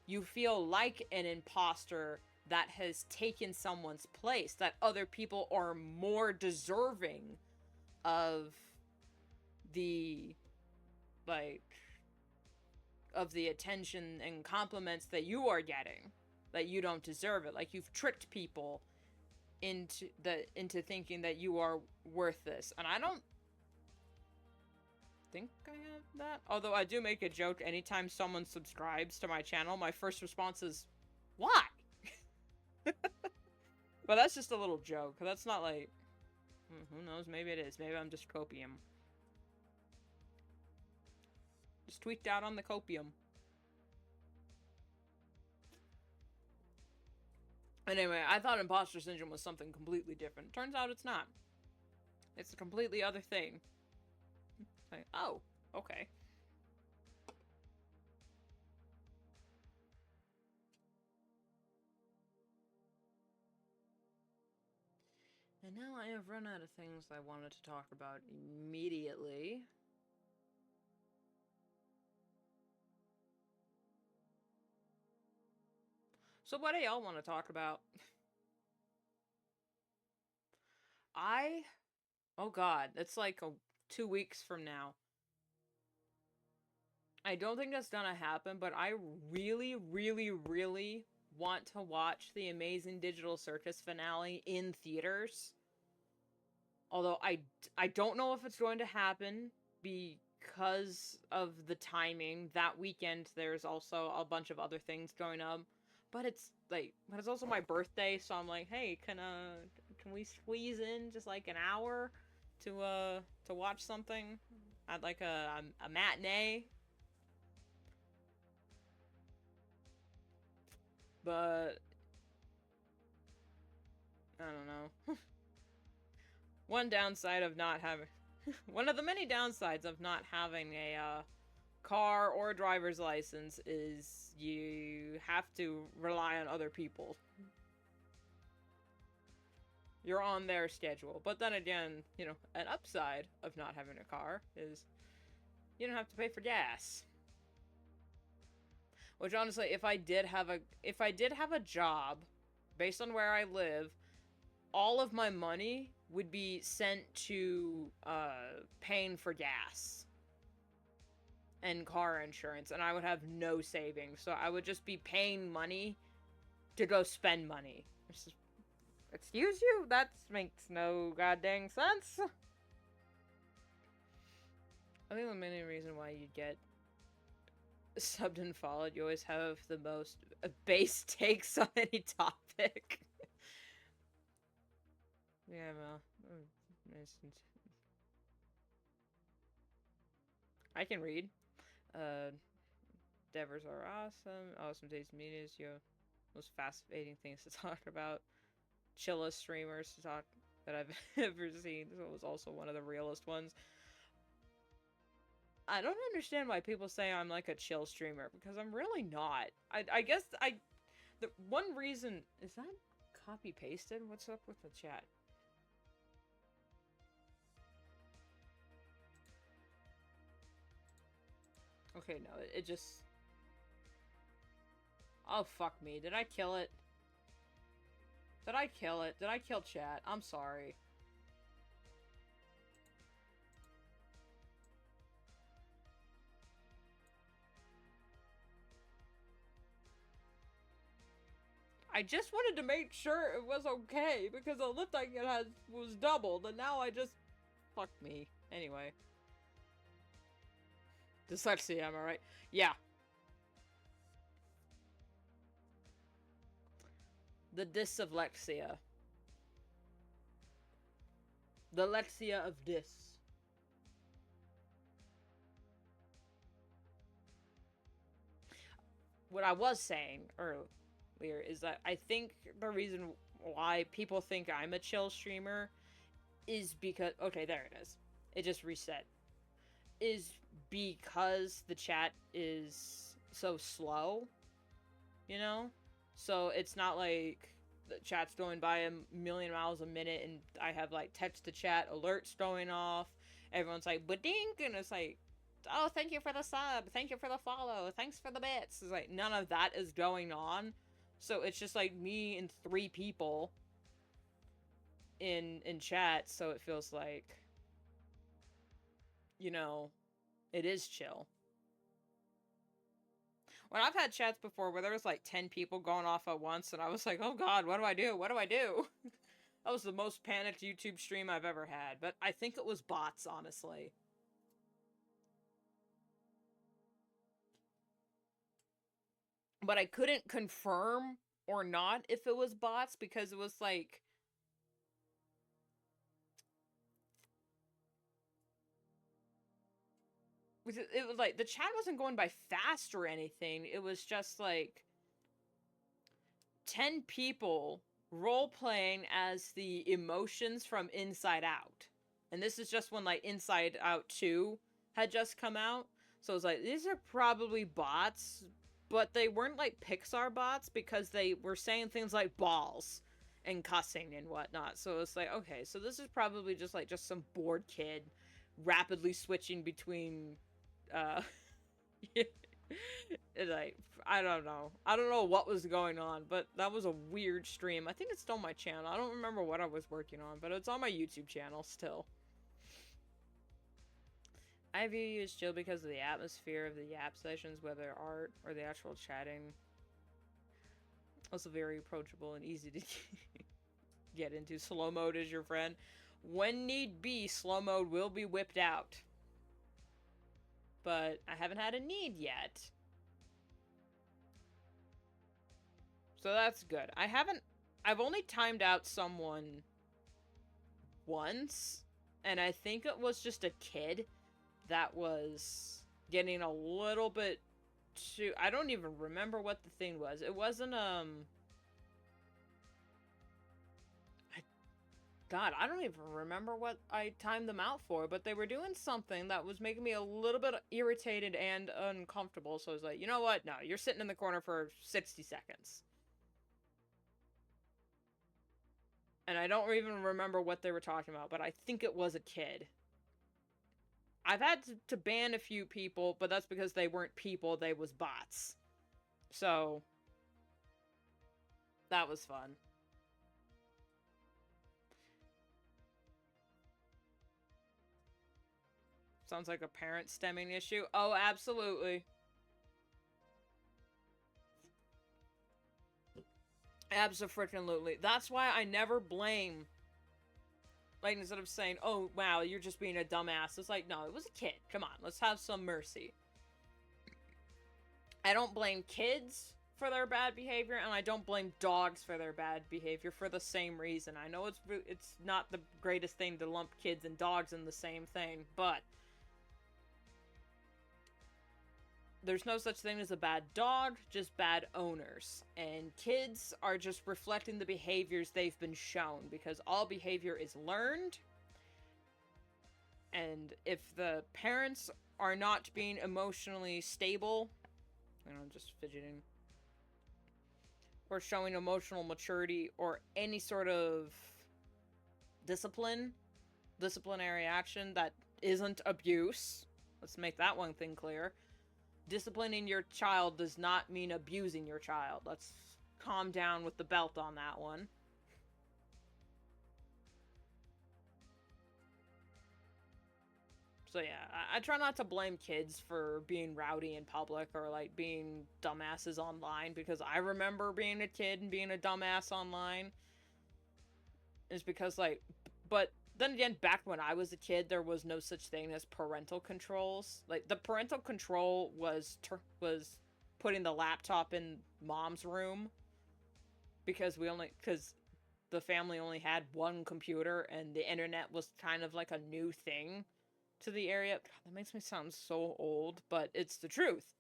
Speaker 1: You feel like an imposter that has taken someone's place, that other people are more deserving of the, like, of the attention and compliments that you are getting, that you don't deserve it. Like, you've tricked people into thinking that you are worth this. And I don't think I have that. Although I do make a joke anytime someone subscribes to my channel, my first response is, why? But that's just a little joke. That's not like, who knows, maybe it is. Maybe I'm just copium. Just tweaked out on the copium. Anyway, I thought imposter syndrome was something completely different. Turns out it's not. It's a completely other thing. Like, oh, okay. And now I have run out of things I wanted to talk about immediately. So what do y'all want to talk about? Oh god, it's like 2 weeks from now. I don't think that's gonna happen, but I really, really, really want to watch the Amazing Digital Circus finale in theaters. Although I don't know if it's going to happen because of the timing. That weekend there's also a bunch of other things going on. But it's also my birthday, so I'm like, hey, can we squeeze in just like an hour to watch something? I'd like a matinee. But I don't know. One downside of not having... one of the many downsides of not having a car or a driver's license is you have to rely on other people. You're on their schedule. But then again, you know, an upside of not having a car is you don't have to pay for gas. Which honestly, if I did have a job based on where I live, all of my money would be sent to paying for gas and car insurance, and I would have no savings. So I would just be paying money to go spend money. Excuse you? That makes no goddamn sense. I think the main reason why you get subbed and followed, you always have the most base takes on any topic. Yeah, well, I can read. Devers are awesome. Awesome taste in media is your most fascinating things to talk about. Chillest streamers to talk that I've ever seen. This was also one of the realest ones. I don't understand why people say I'm like a chill streamer, because I'm really not. I guess the one reason... Is that copy-pasted? What's up with the chat? Okay, no, it just... Oh, fuck me. Did I kill it? Did I kill it? Did I kill chat? I'm sorry. I just wanted to make sure it was okay, because it looked like it was doubled, and now I just... Fuck me. Anyway. Dyslexia, am I right? Yeah. The dyslexia. The lexia of dis. What I was saying earlier is that I think the reason why people think I'm a chill streamer is because... Okay, there it is. It just reset. Is because the chat is so slow, you know? So it's not like the chat's going by a million miles a minute and I have like text to chat alerts going off. Everyone's like, ba-dink, and it's like, oh, thank you for the sub, thank you for the follow, thanks for the bits. It's like, none of that is going on. So it's just like me and 3 people in chat, so it feels like, you know, it is chill. When I've had chats before where there was like 10 people going off at once, and I was like, oh god, what do I do? What do I do? That was the most panicked YouTube stream I've ever had. But I think it was bots, honestly. But I couldn't confirm or not if it was bots, because it was like... It was like, the chat wasn't going by fast or anything. It was just like 10 people role-playing as the emotions from Inside Out. And this is just when like Inside Out 2 had just come out. So it was like, these are probably bots, but they weren't like Pixar bots, because they were saying things like balls and cussing and whatnot. So it's like, okay, so this is probably just like some bored kid rapidly switching between like, I don't know. I don't know what was going on, but that was a weird stream. I think it's still on my channel. I don't remember what I was working on, but it's on my YouTube channel still. I view you as chill because of the atmosphere of the Yap sessions, whether art or the actual chatting. Also very approachable and easy to get into. Slow mode is your friend. When need be, slow mode will be whipped out. But I haven't had a need yet. So that's good. I've only timed out someone once, and I think it was just a kid. that was getting a little bit too... I don't even remember what the thing was. It wasn't, God, I don't even remember what I timed them out for, but they were doing something that was making me a little bit irritated and uncomfortable, so I was like, you know what? No, you're sitting in the corner for 60 seconds. And I don't even remember what they were talking about, but I think it was a kid. I've had to ban a few people, but that's because they weren't people, they was bots. So, that was fun. Sounds like a parent stemming issue. Oh, absolutely. Abso-freaking-lutely. That's why I never blame... Like, instead of saying, oh, wow, you're just being a dumbass. It's like, no, it was a kid. Come on, let's have some mercy. I don't blame kids for their bad behavior, and I don't blame dogs for their bad behavior for the same reason. I know it's not the greatest thing to lump kids and dogs in the same thing, but... There's no such thing as a bad dog, just bad owners. And kids are just reflecting the behaviors they've been shown, because all behavior is learned. And if the parents are not being emotionally stable, I'm just fidgeting, or showing emotional maturity, or any sort of disciplinary action that isn't abuse, let's make that one thing clear. Disciplining your child does not mean abusing your child. Let's calm down with the belt on that one. So yeah, I try not to blame kids for being rowdy in public or, like, being dumbasses online, because I remember being a kid and being a dumbass online. It's because, like, but then again, back when I was a kid, there was no such thing as parental controls. Like, the parental control was putting the laptop in mom's room, because the family only had one computer, and the internet was kind of like a new thing to the area. God, that makes me sound so old, but it's the truth.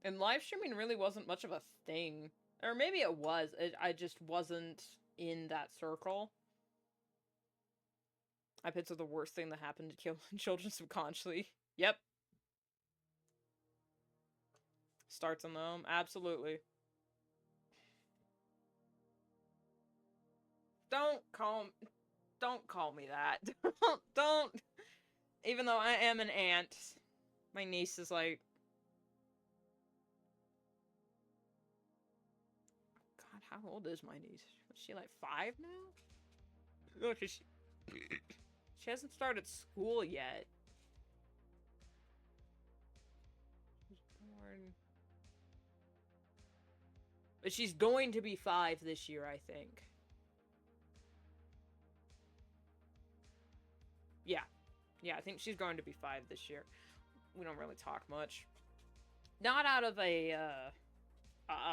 Speaker 1: And live streaming really wasn't much of a thing. Or maybe it was. I just wasn't in that circle. iPads are the worst thing that happened to kill children subconsciously. Yep. Starts on them. Absolutely. Don't call me that. Don't. Even though I am an aunt, my niece is like... God, how old is my niece? Is she like 5 now? Look, she hasn't started school yet. She's born... But she's going to be 5 this year, I think. Yeah. Yeah, I think she's going to be 5 this year. We don't really talk much. Not out of a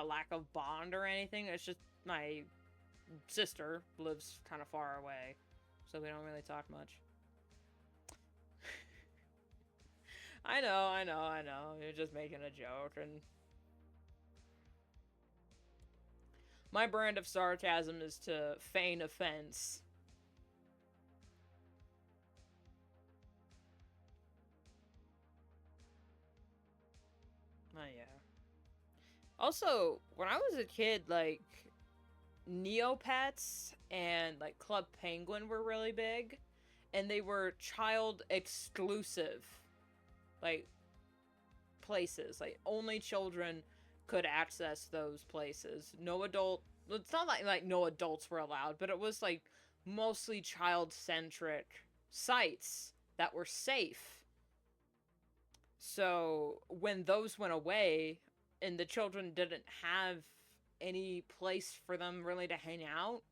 Speaker 1: lack of bond or anything. It's just my sister lives kind of far away, so we don't really talk much. I know. You're just making a joke, and... My brand of sarcasm is to feign offense. Oh, yeah. Also, when I was a kid, like, Neopets and, like, Club Penguin were really big. And they were child-exclusive, like, places. Like, only children could access those places. No adult... It's not like no adults were allowed, but it was, like, mostly child-centric sites that were safe. So, when those went away, and the children didn't have any place for them really to hang out,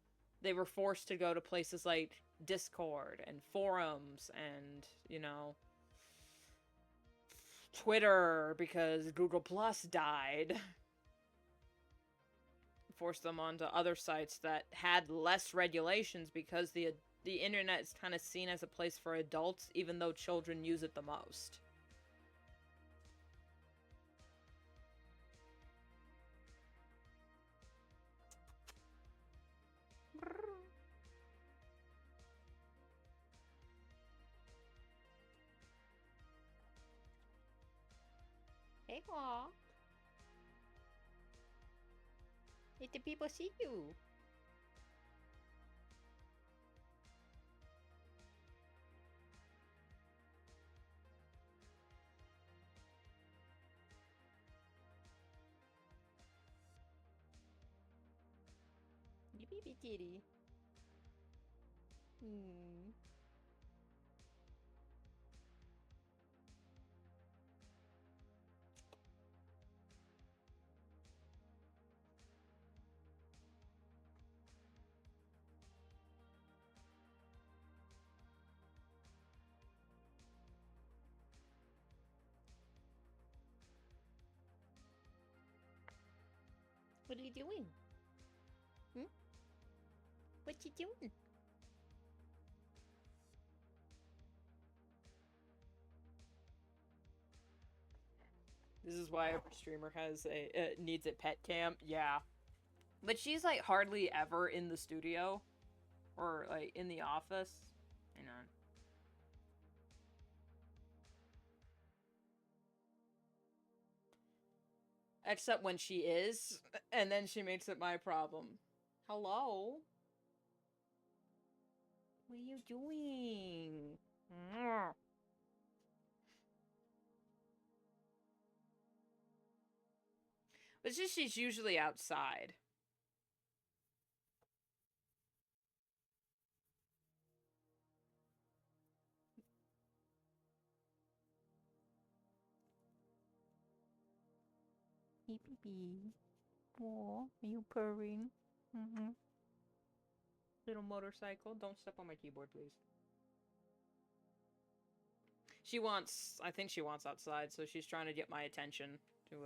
Speaker 1: they were forced to go to places like Discord and forums and, you know, Twitter, because Google Plus died. Forced them onto other sites that had less regulations because the the internet is kind of seen as a place for adults, even though children use it the most. Hey, Karl. Let the people see you. You baby kitty. What are you doing? What you doing? This is why every streamer has a needs a pet cam. Yeah, but she's like hardly ever in the studio or like in the office. Hang on. Except when she is, and then she makes it my problem. Hello? What are you doing? But she's usually outside. Hey, baby. Oh, are you purring? Little motorcycle. Don't step on my keyboard, please. She wants, I think she wants outside, so she's trying to get my attention to,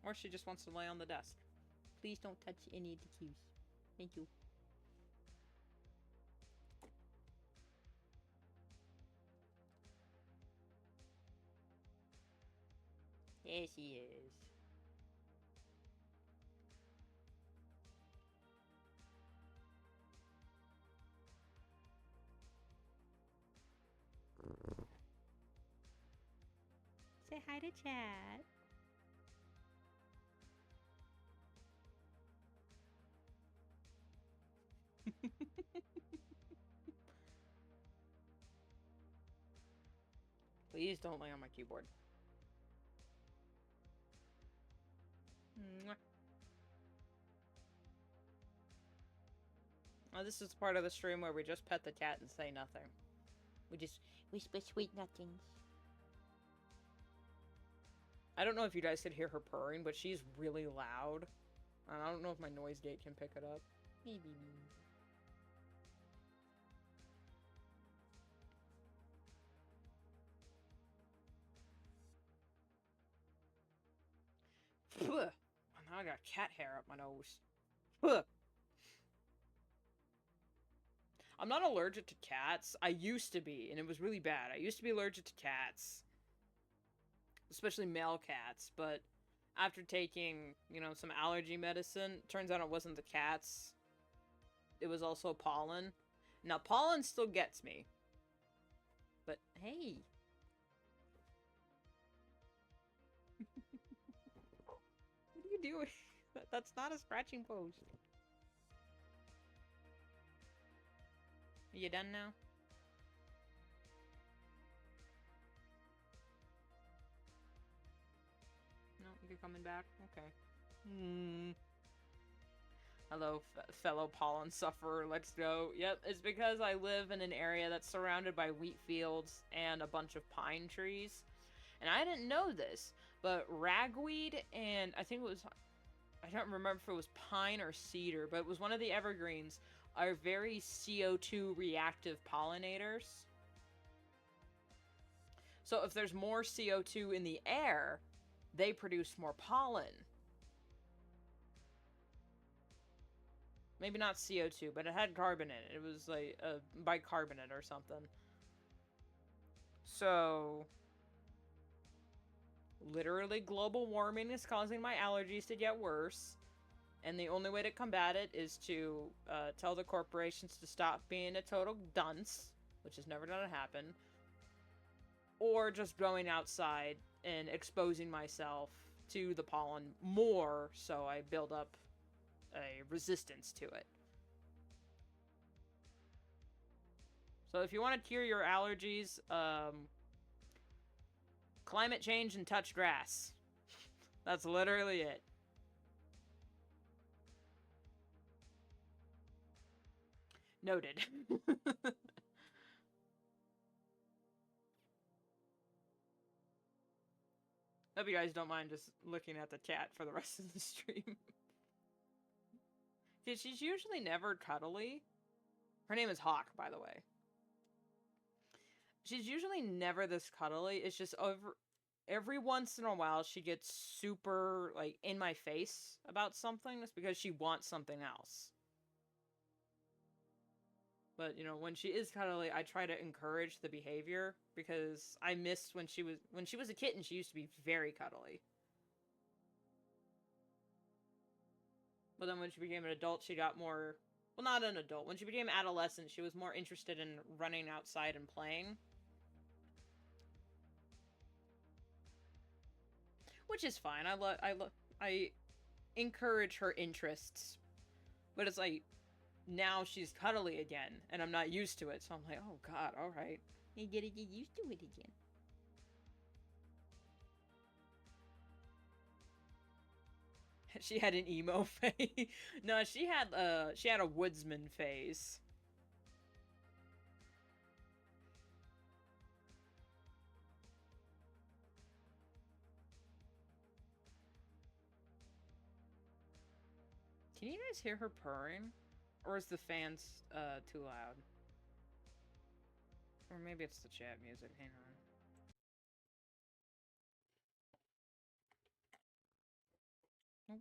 Speaker 1: or she just wants to lay on the desk. Please don't touch any of the cues. Thank you. There she is. Say hi to chat. Please don't lay on my keyboard. Mwah. Oh, this is part of the stream where we just pet the cat and say nothing. We just whisper sweet nothings. I don't know if you guys could hear her purring, but she's really loud. And I don't know if my noise gate can pick it up. Maybe. Now I got cat hair up my nose. I'm not allergic to cats. I used to be, and it was really bad. I used to be allergic to cats. Especially male cats, but after taking, you know, some allergy medicine, turns out it wasn't the cats. It was also pollen. Now, pollen still gets me. But, hey. What are you doing? That's not a scratching post. Are you done now? No, you're coming back? Okay. Hello, fellow pollen sufferer. Let's go. Yep, it's because I live in an area that's surrounded by wheat fields and a bunch of pine trees. And I didn't know this, but ragweed and I think it was, I don't remember if it was pine or cedar, but it was one of the evergreens, are very CO2 reactive pollinators. So if there's more CO2 in the air, they produce more pollen. Maybe not CO2, but it had carbon in it. It was like a bicarbonate or something. So, literally, global warming is causing my allergies to get worse. And the only way to combat it is to tell the corporations to stop being a total dunce, which is never going to happen. Or just going outside and exposing myself to the pollen more so I build up a resistance to it. So if you want to cure your allergies, climate change and touch grass. That's literally it. Noted. Hope you guys don't mind just looking at the chat for the rest of the stream. She's usually never cuddly. Her name is Hawk, by the way. She's usually never this cuddly. It's just every once in a while she gets super, like, in my face about something. That's because she wants something else. But, you know, when she is cuddly, I try to encourage the behavior, because I missed when she was a kitten, she used to be very cuddly. But then when she became an adult, she got more, well, not an adult. When she became adolescent, she was more interested in running outside and playing. Which is fine. I encourage her interests. But it's like, now she's cuddly again, and I'm not used to it, so I'm like, oh god, alright. You gotta get used to it again. She had an emo phase. No, she had a woodsman phase. Can you guys hear her purring? Or is the fans too loud? Or maybe it's the chat music. Hang on. Nope.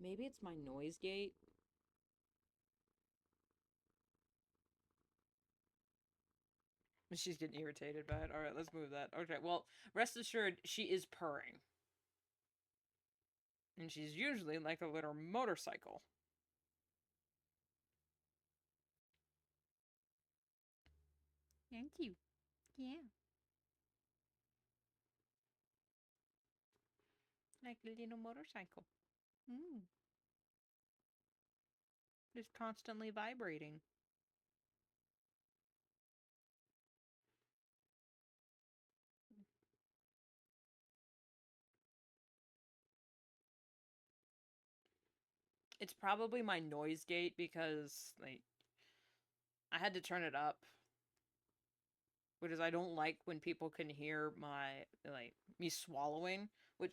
Speaker 1: Maybe it's my noise gate. She's getting irritated by it. Alright, let's move that. Okay, well, rest assured, she is purring. And she's usually like a little motorcycle. Thank you. Yeah. Like a little motorcycle. Just constantly vibrating. It's probably my noise gate, because, like, I had to turn it up. Because I don't like when people can hear me swallowing, which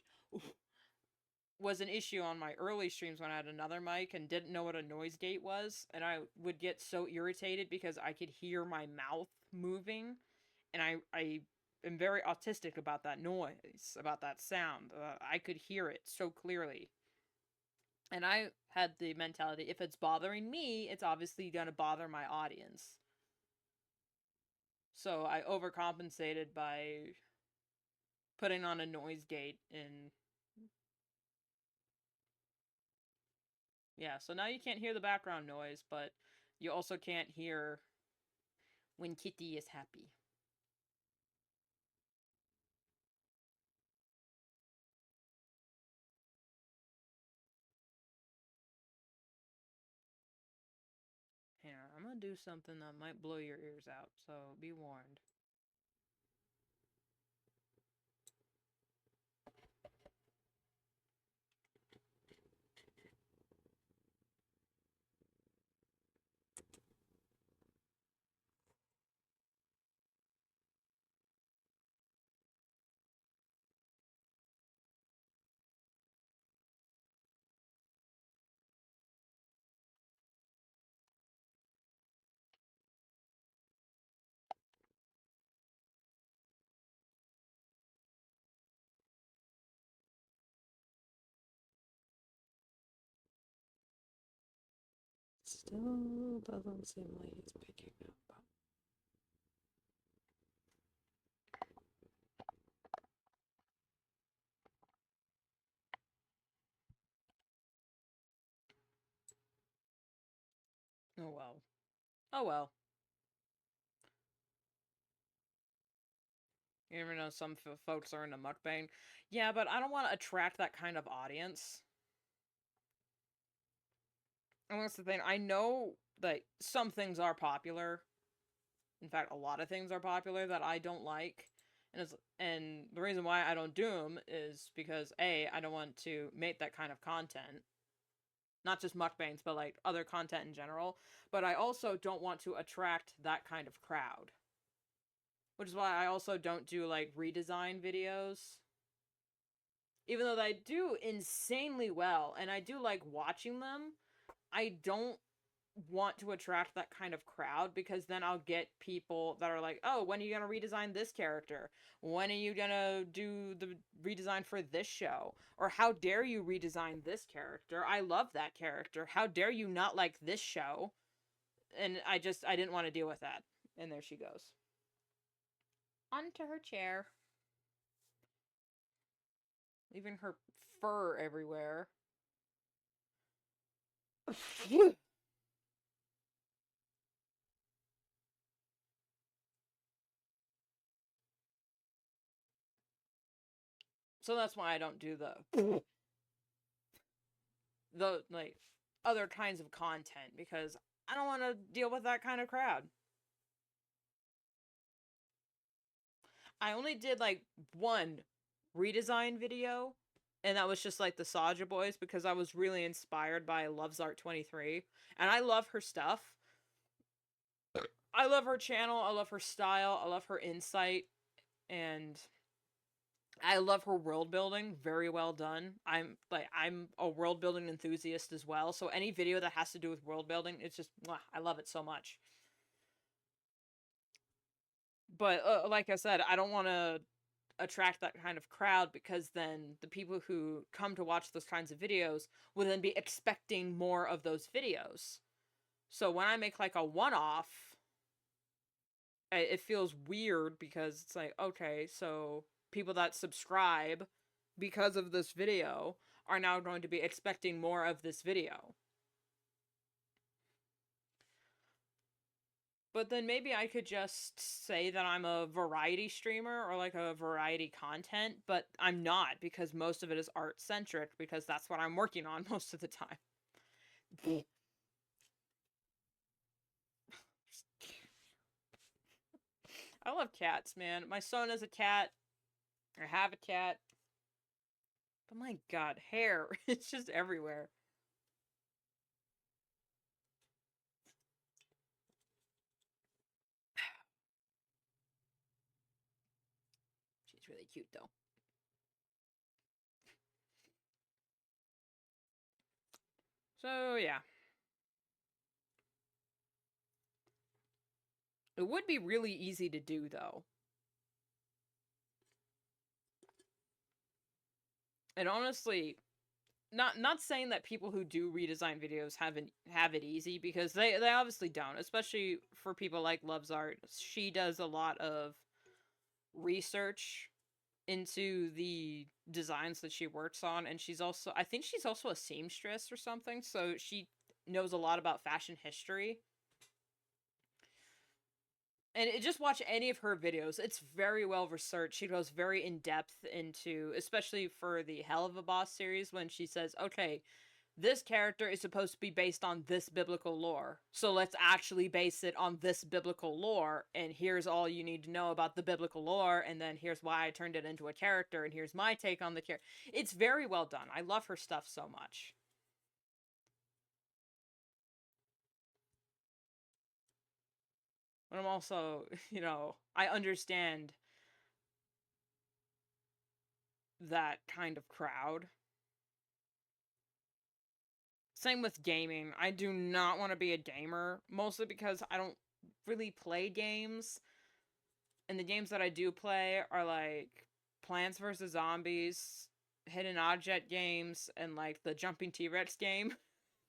Speaker 1: was an issue on my early streams when I had another mic and didn't know what a noise gate was, and I would get so irritated because I could hear my mouth moving, and I am very autistic about that noise, about that sound. I could hear it so clearly. And I had the mentality, if it's bothering me, it's obviously gonna bother my audience. So I overcompensated by putting on a noise gate, and yeah, so now you can't hear the background noise, but you also can't hear when Kitty is happy. Here, I'm gonna do something that might blow your ears out, so be warned. Still doesn't seem like he's picking up. Oh well. Oh well. You never know, some folks are into mukbang. Yeah, but I don't want to attract that kind of audience. And that's the thing. I know that some things are popular. In fact, a lot of things are popular that I don't like. And the reason why I don't do them is because A, I don't want to make that kind of content. Not just mukbangs, but like other content in general. But I also don't want to attract that kind of crowd. Which is why I also don't do like redesign videos. Even though they do insanely well, and I do like watching them, I don't want to attract that kind of crowd, because then I'll get people that are like, oh, when are you gonna redesign this character? When are you gonna do the redesign for this show? Or how dare you redesign this character? I love that character. How dare you not like this show? And I didn't want to deal with that. And there she goes. Onto her chair. Leaving her fur everywhere. So that's why I don't do the like other kinds of content, because I don't want to deal with that kind of crowd. I only did like one redesign video, and that was just like the Saja Boys, because I was really inspired by LovesArt23, and I love her stuff. I love her channel, I love her style, I love her insight, and I love her world building. Very well done. I'm a world building enthusiast as well, so any video that has to do with world building, it's just, I love it so much. But like I said, I don't want to attract that kind of crowd, because then the people who come to watch those kinds of videos will then be expecting more of those videos. So when I make like a one-off, it feels weird, because it's like, okay, so people that subscribe because of this video are now going to be expecting more of this video. But then maybe I could just say that I'm a variety streamer, or like a variety content, but I'm not, because most of it is art-centric, because that's what I'm working on most of the time. I love cats, man. My son is a cat. I have a cat. But my god, hair. It's just everywhere. She's really cute, though. So, yeah. It would be really easy to do, though. And honestly, not saying that people who do redesign videos have it easy, because they obviously don't, especially for people like Loves Art. She does a lot of research into the designs that she works on, and I think she's also a seamstress or something, so she knows a lot about fashion history. And just watch any of her videos. It's very well researched. She goes very in depth into, especially for the Hell of a Boss series, when she says, okay, this character is supposed to be based on this biblical lore, so let's actually base it on this biblical lore, and here's all you need to know about the biblical lore, and then here's why I turned it into a character, and here's my take on the character. It's very well done. I love her stuff so much. But I'm also, I understand that kind of crowd. Same with gaming. I do not want to be a gamer, mostly because I don't really play games. And the games that I do play are like Plants vs. Zombies, hidden object games, and like the Jumping T-Rex game.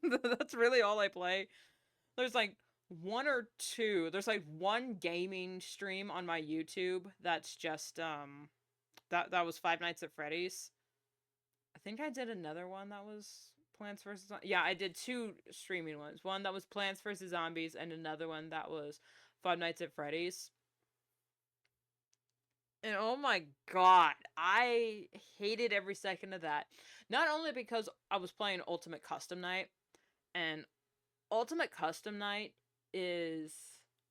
Speaker 1: That's really all I play. There's like one or two. There's like one gaming stream on my YouTube that's just that was Five Nights at Freddy's. I think I did another one that was Plants vs. Yeah, I did two streaming ones. One that was Plants vs. Zombies and another one that was Five Nights at Freddy's. And oh my god, I hated every second of that. Not only because I was playing Ultimate Custom Night, and Ultimate Custom Night is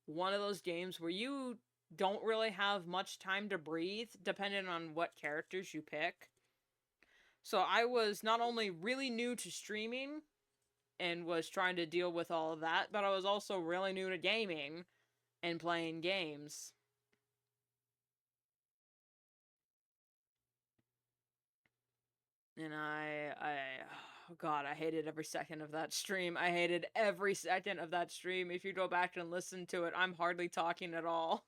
Speaker 1: one of those games where you don't really have much time to breathe, depending on what characters you pick. So I was not only really new to streaming, and was trying to deal with all of that, but I was also really new to gaming, and playing games. And oh god, I hated every second of that stream. I hated every second of that stream. If you go back and listen to it, I'm hardly talking at all.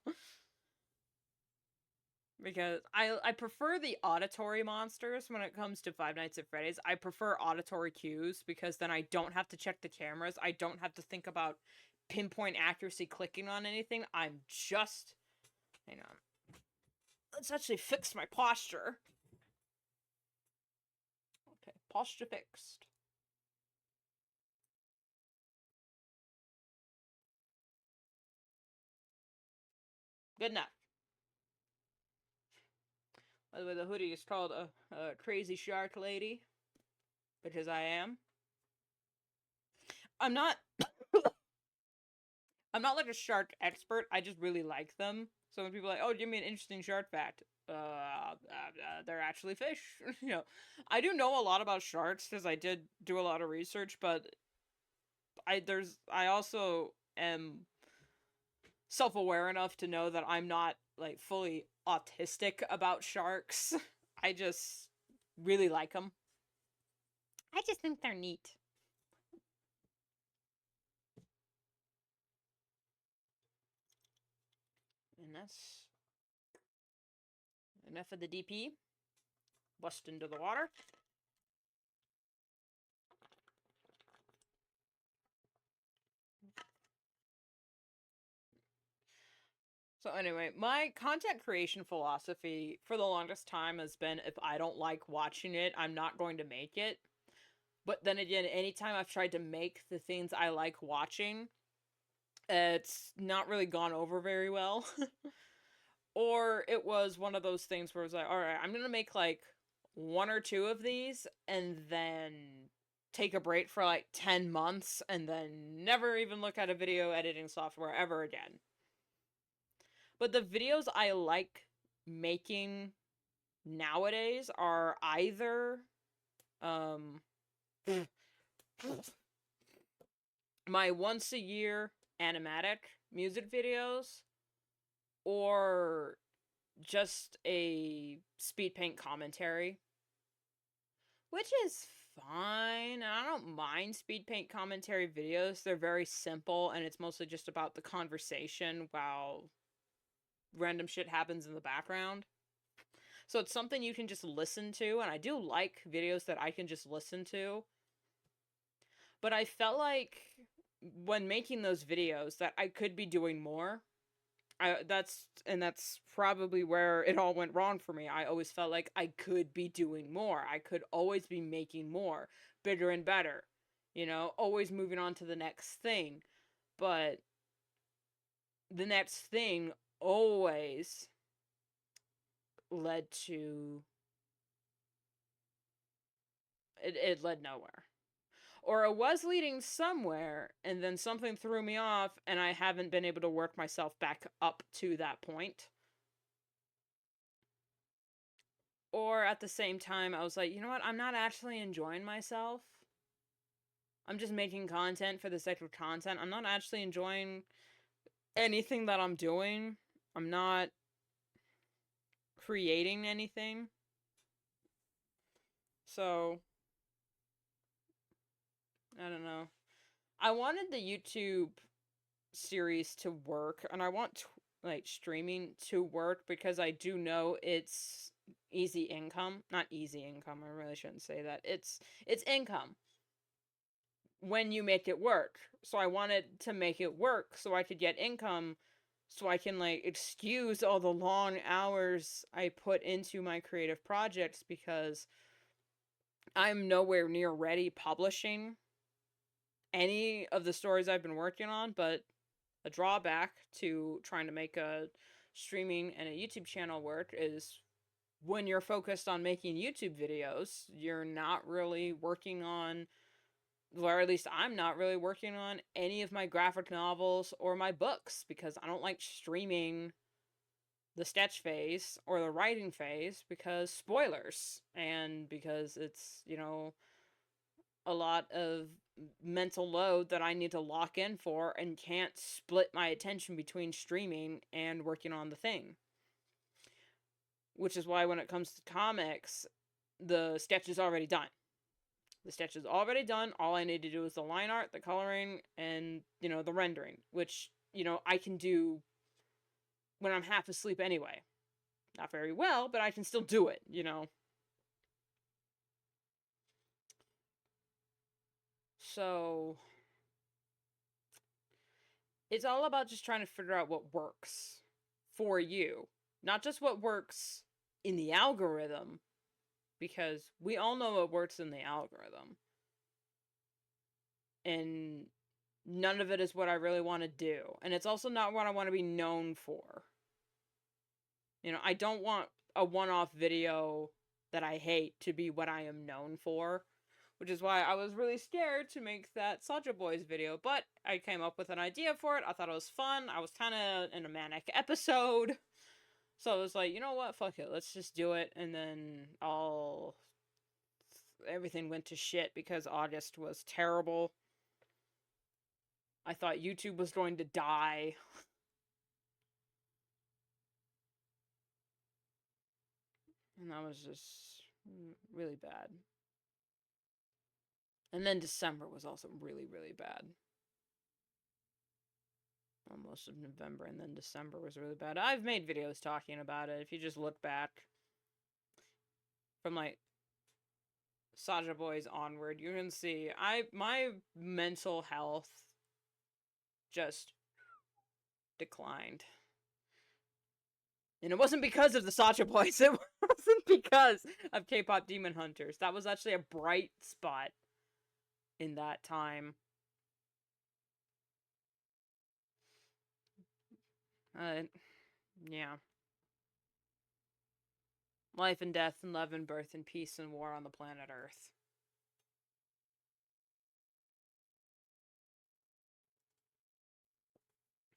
Speaker 1: Because I prefer the auditory monsters when it comes to Five Nights at Freddy's. I prefer auditory cues because then I don't have to check the cameras. I don't have to think about pinpoint accuracy clicking on anything. I'm just... Hang on. Let's actually fix my posture. Okay, posture fixed. Good enough. By the way, the hoodie is called a Crazy Shark Lady, because I am. I'm not... I'm not like a shark expert, I just really like them. So when people are like, oh, give me an interesting shark fact. They're actually fish. You know, I do know a lot about sharks because I did do a lot of research, but I also am self-aware enough to know that I'm not like fully autistic about sharks. I just really like them. I just think they're neat. And that's enough of the DP. Bust into the water. So anyway, my content creation philosophy for the longest time has been if I don't like watching it, I'm not going to make it. But then again, anytime I've tried to make the things I like watching, it's not really gone over very well. Or it was one of those things where it was like, alright, I'm gonna make like one or two of these and then take a break for like 10 months and then never even look at a video editing software ever again. But the videos I like making nowadays are either my once a year animatic music videos or just a speed paint commentary, which is fine. I don't mind speed paint commentary videos. They're very simple and it's mostly just about the conversation while random shit happens in the background. So it's something you can just listen to, and I do like videos that I can just listen to. But I felt like when making those videos that I could be doing more. That's probably where it all went wrong for me. I always felt like I could be doing more. I could always be making more, bigger and better. You know, always moving on to the next thing. But the next thing always led to... It led nowhere. Or it was leading somewhere, and then something threw me off, and I haven't been able to work myself back up to that point. Or at the same time, I was like, you know what? I'm not actually enjoying myself. I'm just making content for the sake of content. I'm not actually enjoying anything that I'm doing. I'm not creating anything. So, I don't know. I wanted the YouTube series to work, and I want like streaming to work because I do know it's easy income. Not easy income, I really shouldn't say that. It's income. when you make it work. So I wanted to make it work so I could get income, so I can, like, excuse all the long hours I put into my creative projects, because I'm nowhere near ready publishing any of the stories I've been working on. But a drawback to trying to make a streaming and a YouTube channel work is when you're focused on making YouTube videos, you're not really working on, or at least I'm not really working on any of my graphic novels or my books, because I don't like streaming the sketch phase or the writing phase, because spoilers, and because it's, you know, a lot of mental load that I need to lock in for, and can't split my attention between streaming and working on the thing. Which is why when it comes to comics, the sketch is already done. The sketch is already done. All I need to do is the line art, the coloring, and, you know, the rendering. Which, you know, I can do when I'm half asleep anyway. Not very well, but I can still do it, you know. So it's all about just trying to figure out what works for you. Not just what works in the algorithm, because we all know what works in the algorithm. And none of it is what I really want to do. And it's also not what I want to be known for. You know, I don't want a one-off video that I hate to be what I am known for. Which is why I was really scared to make that Soulja Boys video. But I came up with an idea for it. I thought it was fun. I was kind of in a manic episode. So I was like, you know what? Fuck it. Let's just do it. And then everything went to shit because August was terrible. I thought YouTube was going to die. And that was just really bad. And then December was also really, really bad. Most of November, and then December was really bad. I've made videos talking about it. If you just look back from, like, Soulja Boys onward, you can see my mental health just declined. And it wasn't because of the Soulja Boys. It wasn't because of K-pop Demon Hunters. That was actually a bright spot in that time. Yeah. Life and death and love and birth and peace and war on the planet Earth.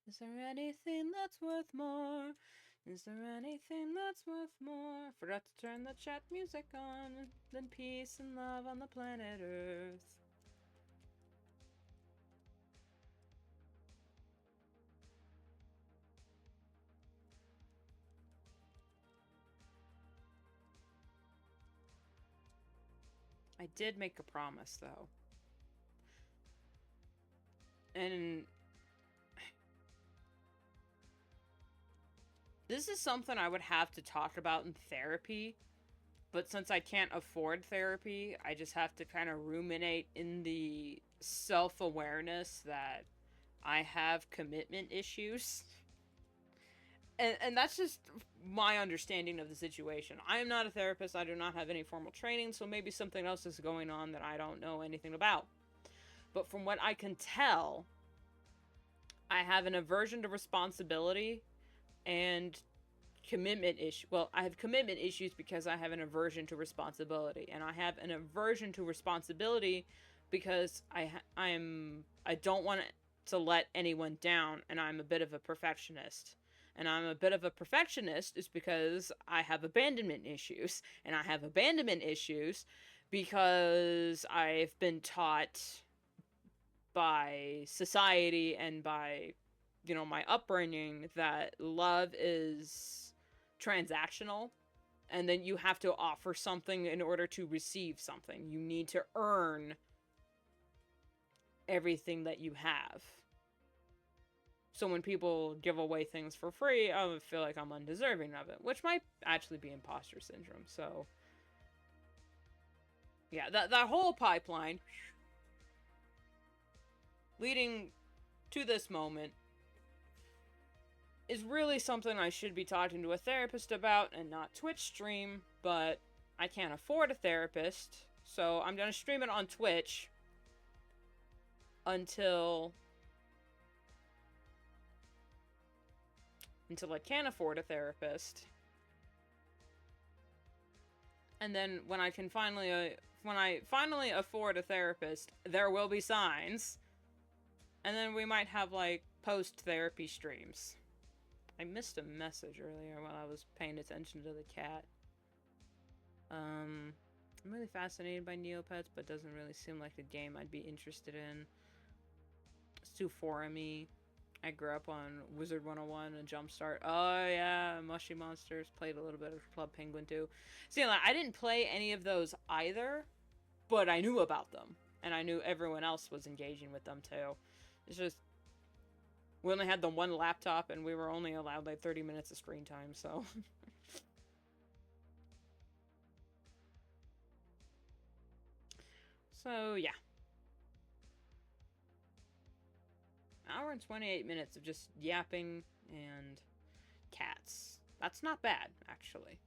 Speaker 1: Is there anything that's worth more? Is there anything that's worth more? Forgot to turn the chat music on. Than peace and love on the planet Earth. I did make a promise, though. And this is something I would have to talk about in therapy. But since I can't afford therapy, I just have to kind of ruminate in the self-awareness that I have commitment issues. And that's just my understanding of the situation. I am not a therapist. I do not have any formal training, so maybe something else is going on that I don't know anything about. But from what I can tell, I have an aversion to responsibility and commitment issue. Well, I have commitment issues because I have an aversion to responsibility, and I have an aversion to responsibility because I don't want to let anyone down, and I'm a bit of a perfectionist. And I'm a bit of a perfectionist is because I have abandonment issues. And I have abandonment issues because I've been taught by society and by, you know, my upbringing that love is transactional. And then you have to offer something in order to receive something. You need to earn everything that you have. So when people give away things for free, I would feel like I'm undeserving of it, which might actually be imposter syndrome. So, yeah, that whole pipeline leading to this moment is really something I should be talking to a therapist about and not Twitch stream, but I can't afford a therapist, so I'm gonna stream it on Twitch until I can afford a therapist. And then when I finally afford a therapist, there will be signs. And then we might have, like, post-therapy streams. I missed a message earlier while I was paying attention to the cat. I'm really fascinated by Neopets, but doesn't really seem like a game I'd be interested in. It's too forum-y. I grew up on Wizard 101 and Jumpstart. Oh yeah, Mushy Monsters. Played a little bit of Club Penguin too. See, like, I didn't play any of those either, but I knew about them. And I knew everyone else was engaging with them too. It's just, we only had the one laptop and we were only allowed like 30 minutes of screen time, so. So, yeah. Hour and 28 minutes of just yapping and cats. That's not bad, actually.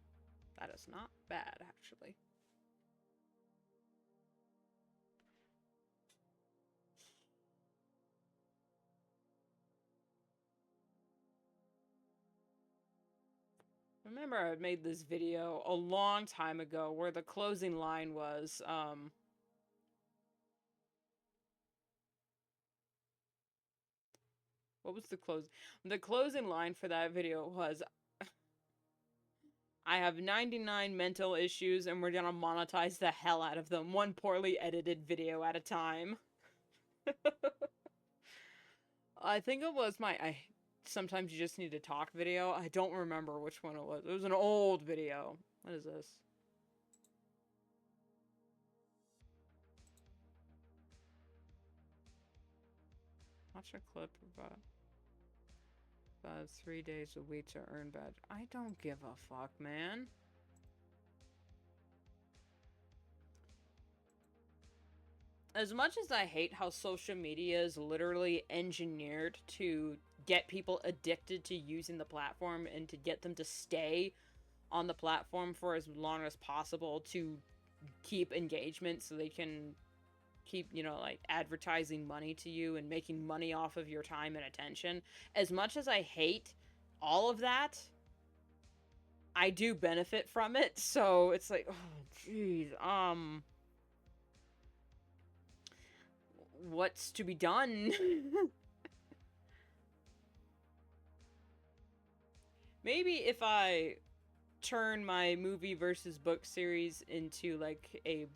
Speaker 1: That is not bad, actually. Remember, I made this video a long time ago where the closing line was, what was the close? The closing line for that video was, I have 99 mental issues and we're gonna monetize the hell out of them, one poorly edited video at a time. I think it was my, sometimes you just need to talk video. I don't remember which one it was. It was an old video. What is this? Watch a clip about 3 days a week to earn badge. I don't give a fuck, man. As much as I hate how social media is literally engineered to get people addicted to using the platform and to get them to stay on the platform for as long as possible to keep engagement so they can keep, you know, like, advertising money to you and making money off of your time and attention. As much as I hate all of that, I do benefit from it, so it's like, oh, jeez, what's to be done? Maybe if I turn my movie versus book series into, like, a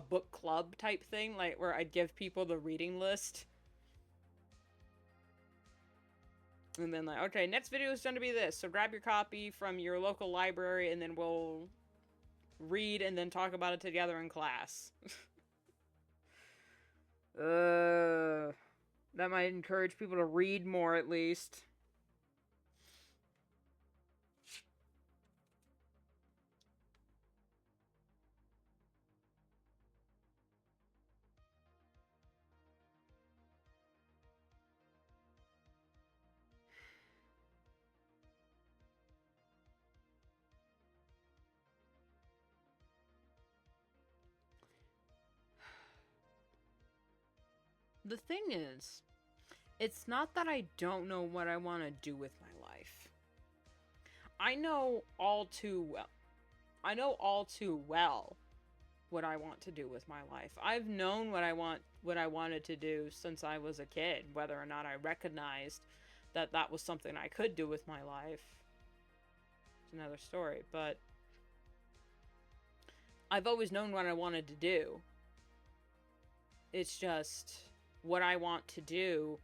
Speaker 1: book club type thing, like, where I'd give people the reading list. And then, like, okay, next video is going to be this, so grab your copy from your local library, and then we'll read and then talk about it together in class. That might encourage people to read more, at least. The thing is, it's not that I don't know what I want to do with my life. I know all too well what I want to do with my life. I've known what I wanted to do since I was a kid. Whether or not I recognized that that was something I could do with my life, it's another story. But I've always known what I wanted to do. It's just, what I want to do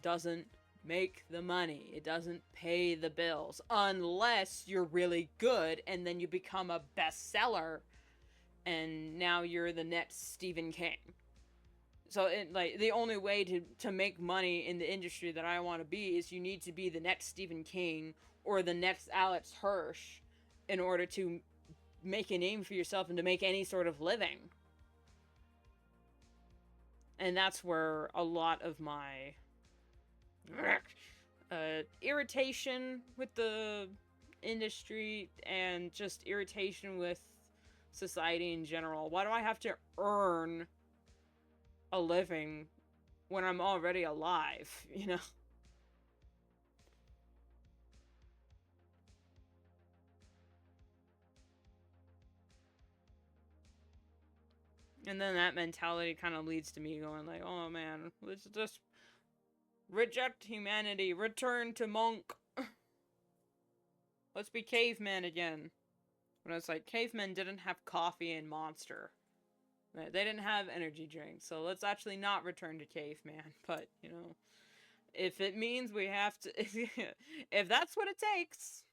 Speaker 1: doesn't make the money. It doesn't pay the bills. Unless you're really good and then you become a bestseller and now you're the next Stephen King. So, like, the only way to make money in the industry that I want to be is you need to be the next Stephen King or the next Alex Hirsch in order to make a name for yourself and to make any sort of living. And that's where a lot of my irritation with the industry and just irritation with society in general. Why do I have to earn a living when I'm already alive, you know? And then that mentality kind of leads to me going like, oh man, let's just reject humanity, return to monk. Let's be cavemen again. When it's like, cavemen didn't have coffee and Monster. They didn't have energy drinks, so let's actually not return to caveman. But, you know, if it means we have to, if that's what it takes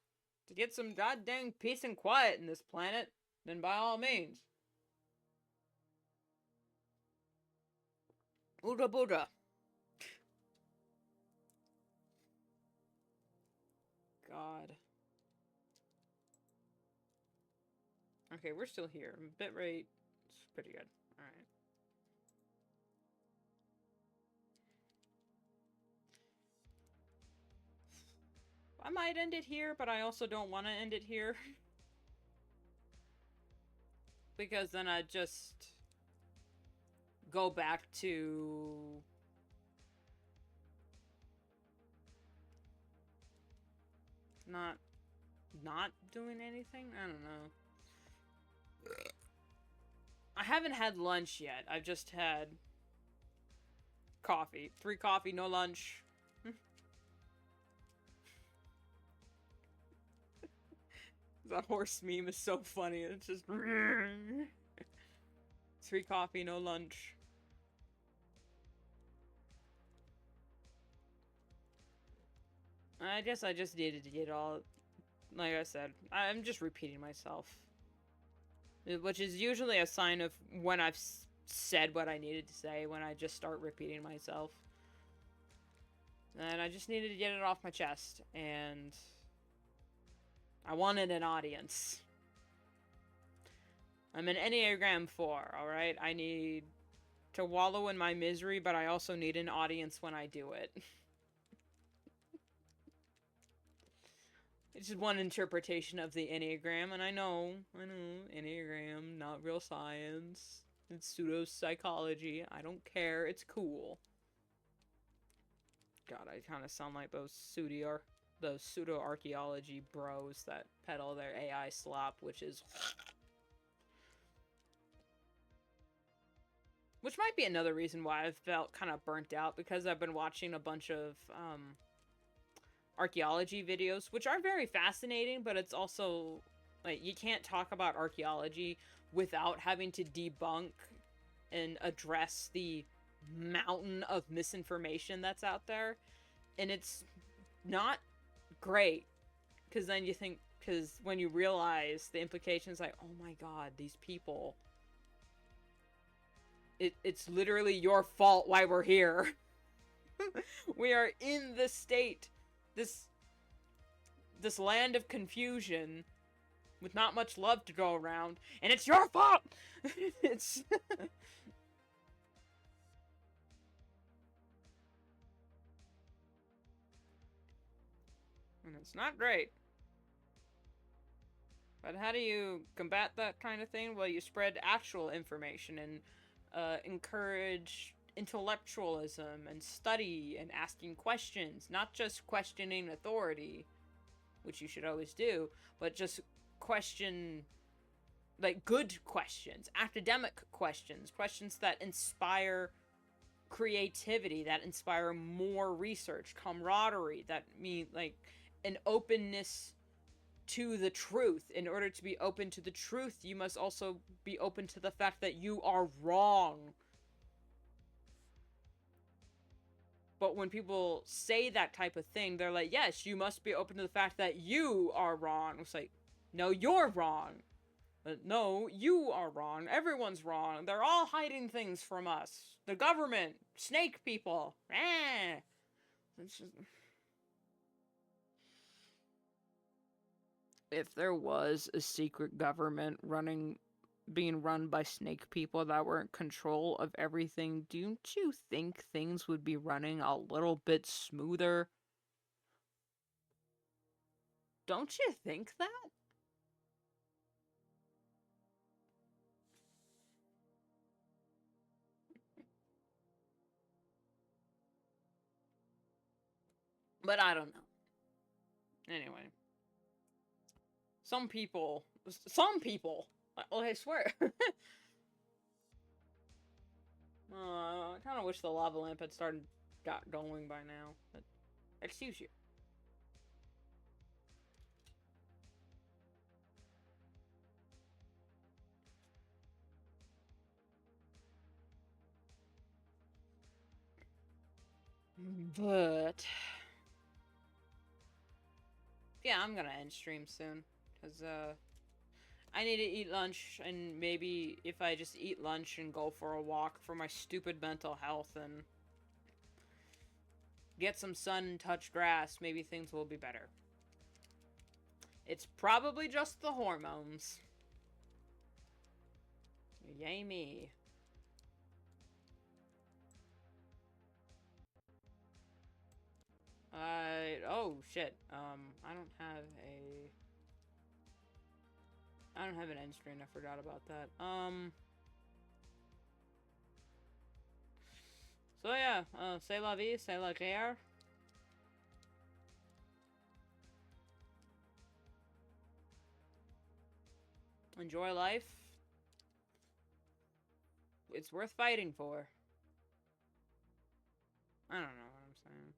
Speaker 1: to get some goddamn peace and quiet in this planet, then by all means. Buddha Buddha. God. Okay, we're still here. Bitrate is pretty good. Alright. I might end it here, but I also don't want to end it here. Because then I'd just go back to not doing anything? I don't know. I haven't had lunch yet. I've just had coffee. 3 coffee, no lunch. That horse meme is so funny. It's just 3 coffee, no lunch. I guess I just needed to get all... Like I said, I'm just repeating myself. Which is usually a sign of when I've said what I needed to say, when I just start repeating myself. And I just needed to get it off my chest, and... I wanted an audience. I'm an Enneagram 4, alright? I need to wallow in my misery, but I also need an audience when I do it. It's just one interpretation of the Enneagram, and I know, Enneagram, not real science. It's pseudo-psychology. I don't care, it's cool. God, I kind of sound like those pseudo-archaeology bros that peddle their AI slop, which is... Which might be another reason why I've felt kind of burnt out, because I've been watching a bunch of, archaeology videos, which are very fascinating, but it's also, like, you can't talk about archaeology without having to debunk and address the mountain of misinformation that's out there. And it's not great, because then you think, because when you realize the implications, like, oh my god, these people, it's literally your fault why we're here. We are in this state, this land of confusion with not much love to go around, and it's your fault. It's and it's not great. But how do you combat that kind of thing? Well, you spread actual information and encourage intellectualism and study and asking questions, not just questioning authority, which you should always do, but just question, like, good questions, academic questions, questions that inspire creativity, that inspire more research, camaraderie, that mean, like, an openness to the truth. In order to be open to the truth, you must also be open to the fact that you are wrong. But when people say that type of thing, they're like, yes, you must be open to the fact that you are wrong. It's like, no, you're wrong. But no, you are wrong. Everyone's wrong. They're all hiding things from us. The government, snake people. It's just... If there was a secret government running being run by snake people that were in control of everything, don't you think things would be running a little bit smoother? Don't you think that? But I don't know. Anyway. Some people, well, I swear. I kind of wish the lava lamp had got going by now. But excuse you. But yeah, I'm gonna end stream soon, cause I need to eat lunch, and maybe if I just eat lunch and go for a walk for my stupid mental health and get some sun and touch grass, maybe things will be better. It's probably just the hormones. Yay me. Oh shit. I don't have an end screen, I forgot about that. So yeah, c'est la vie, c'est la guerre. Enjoy life. It's worth fighting for. I don't know what I'm saying.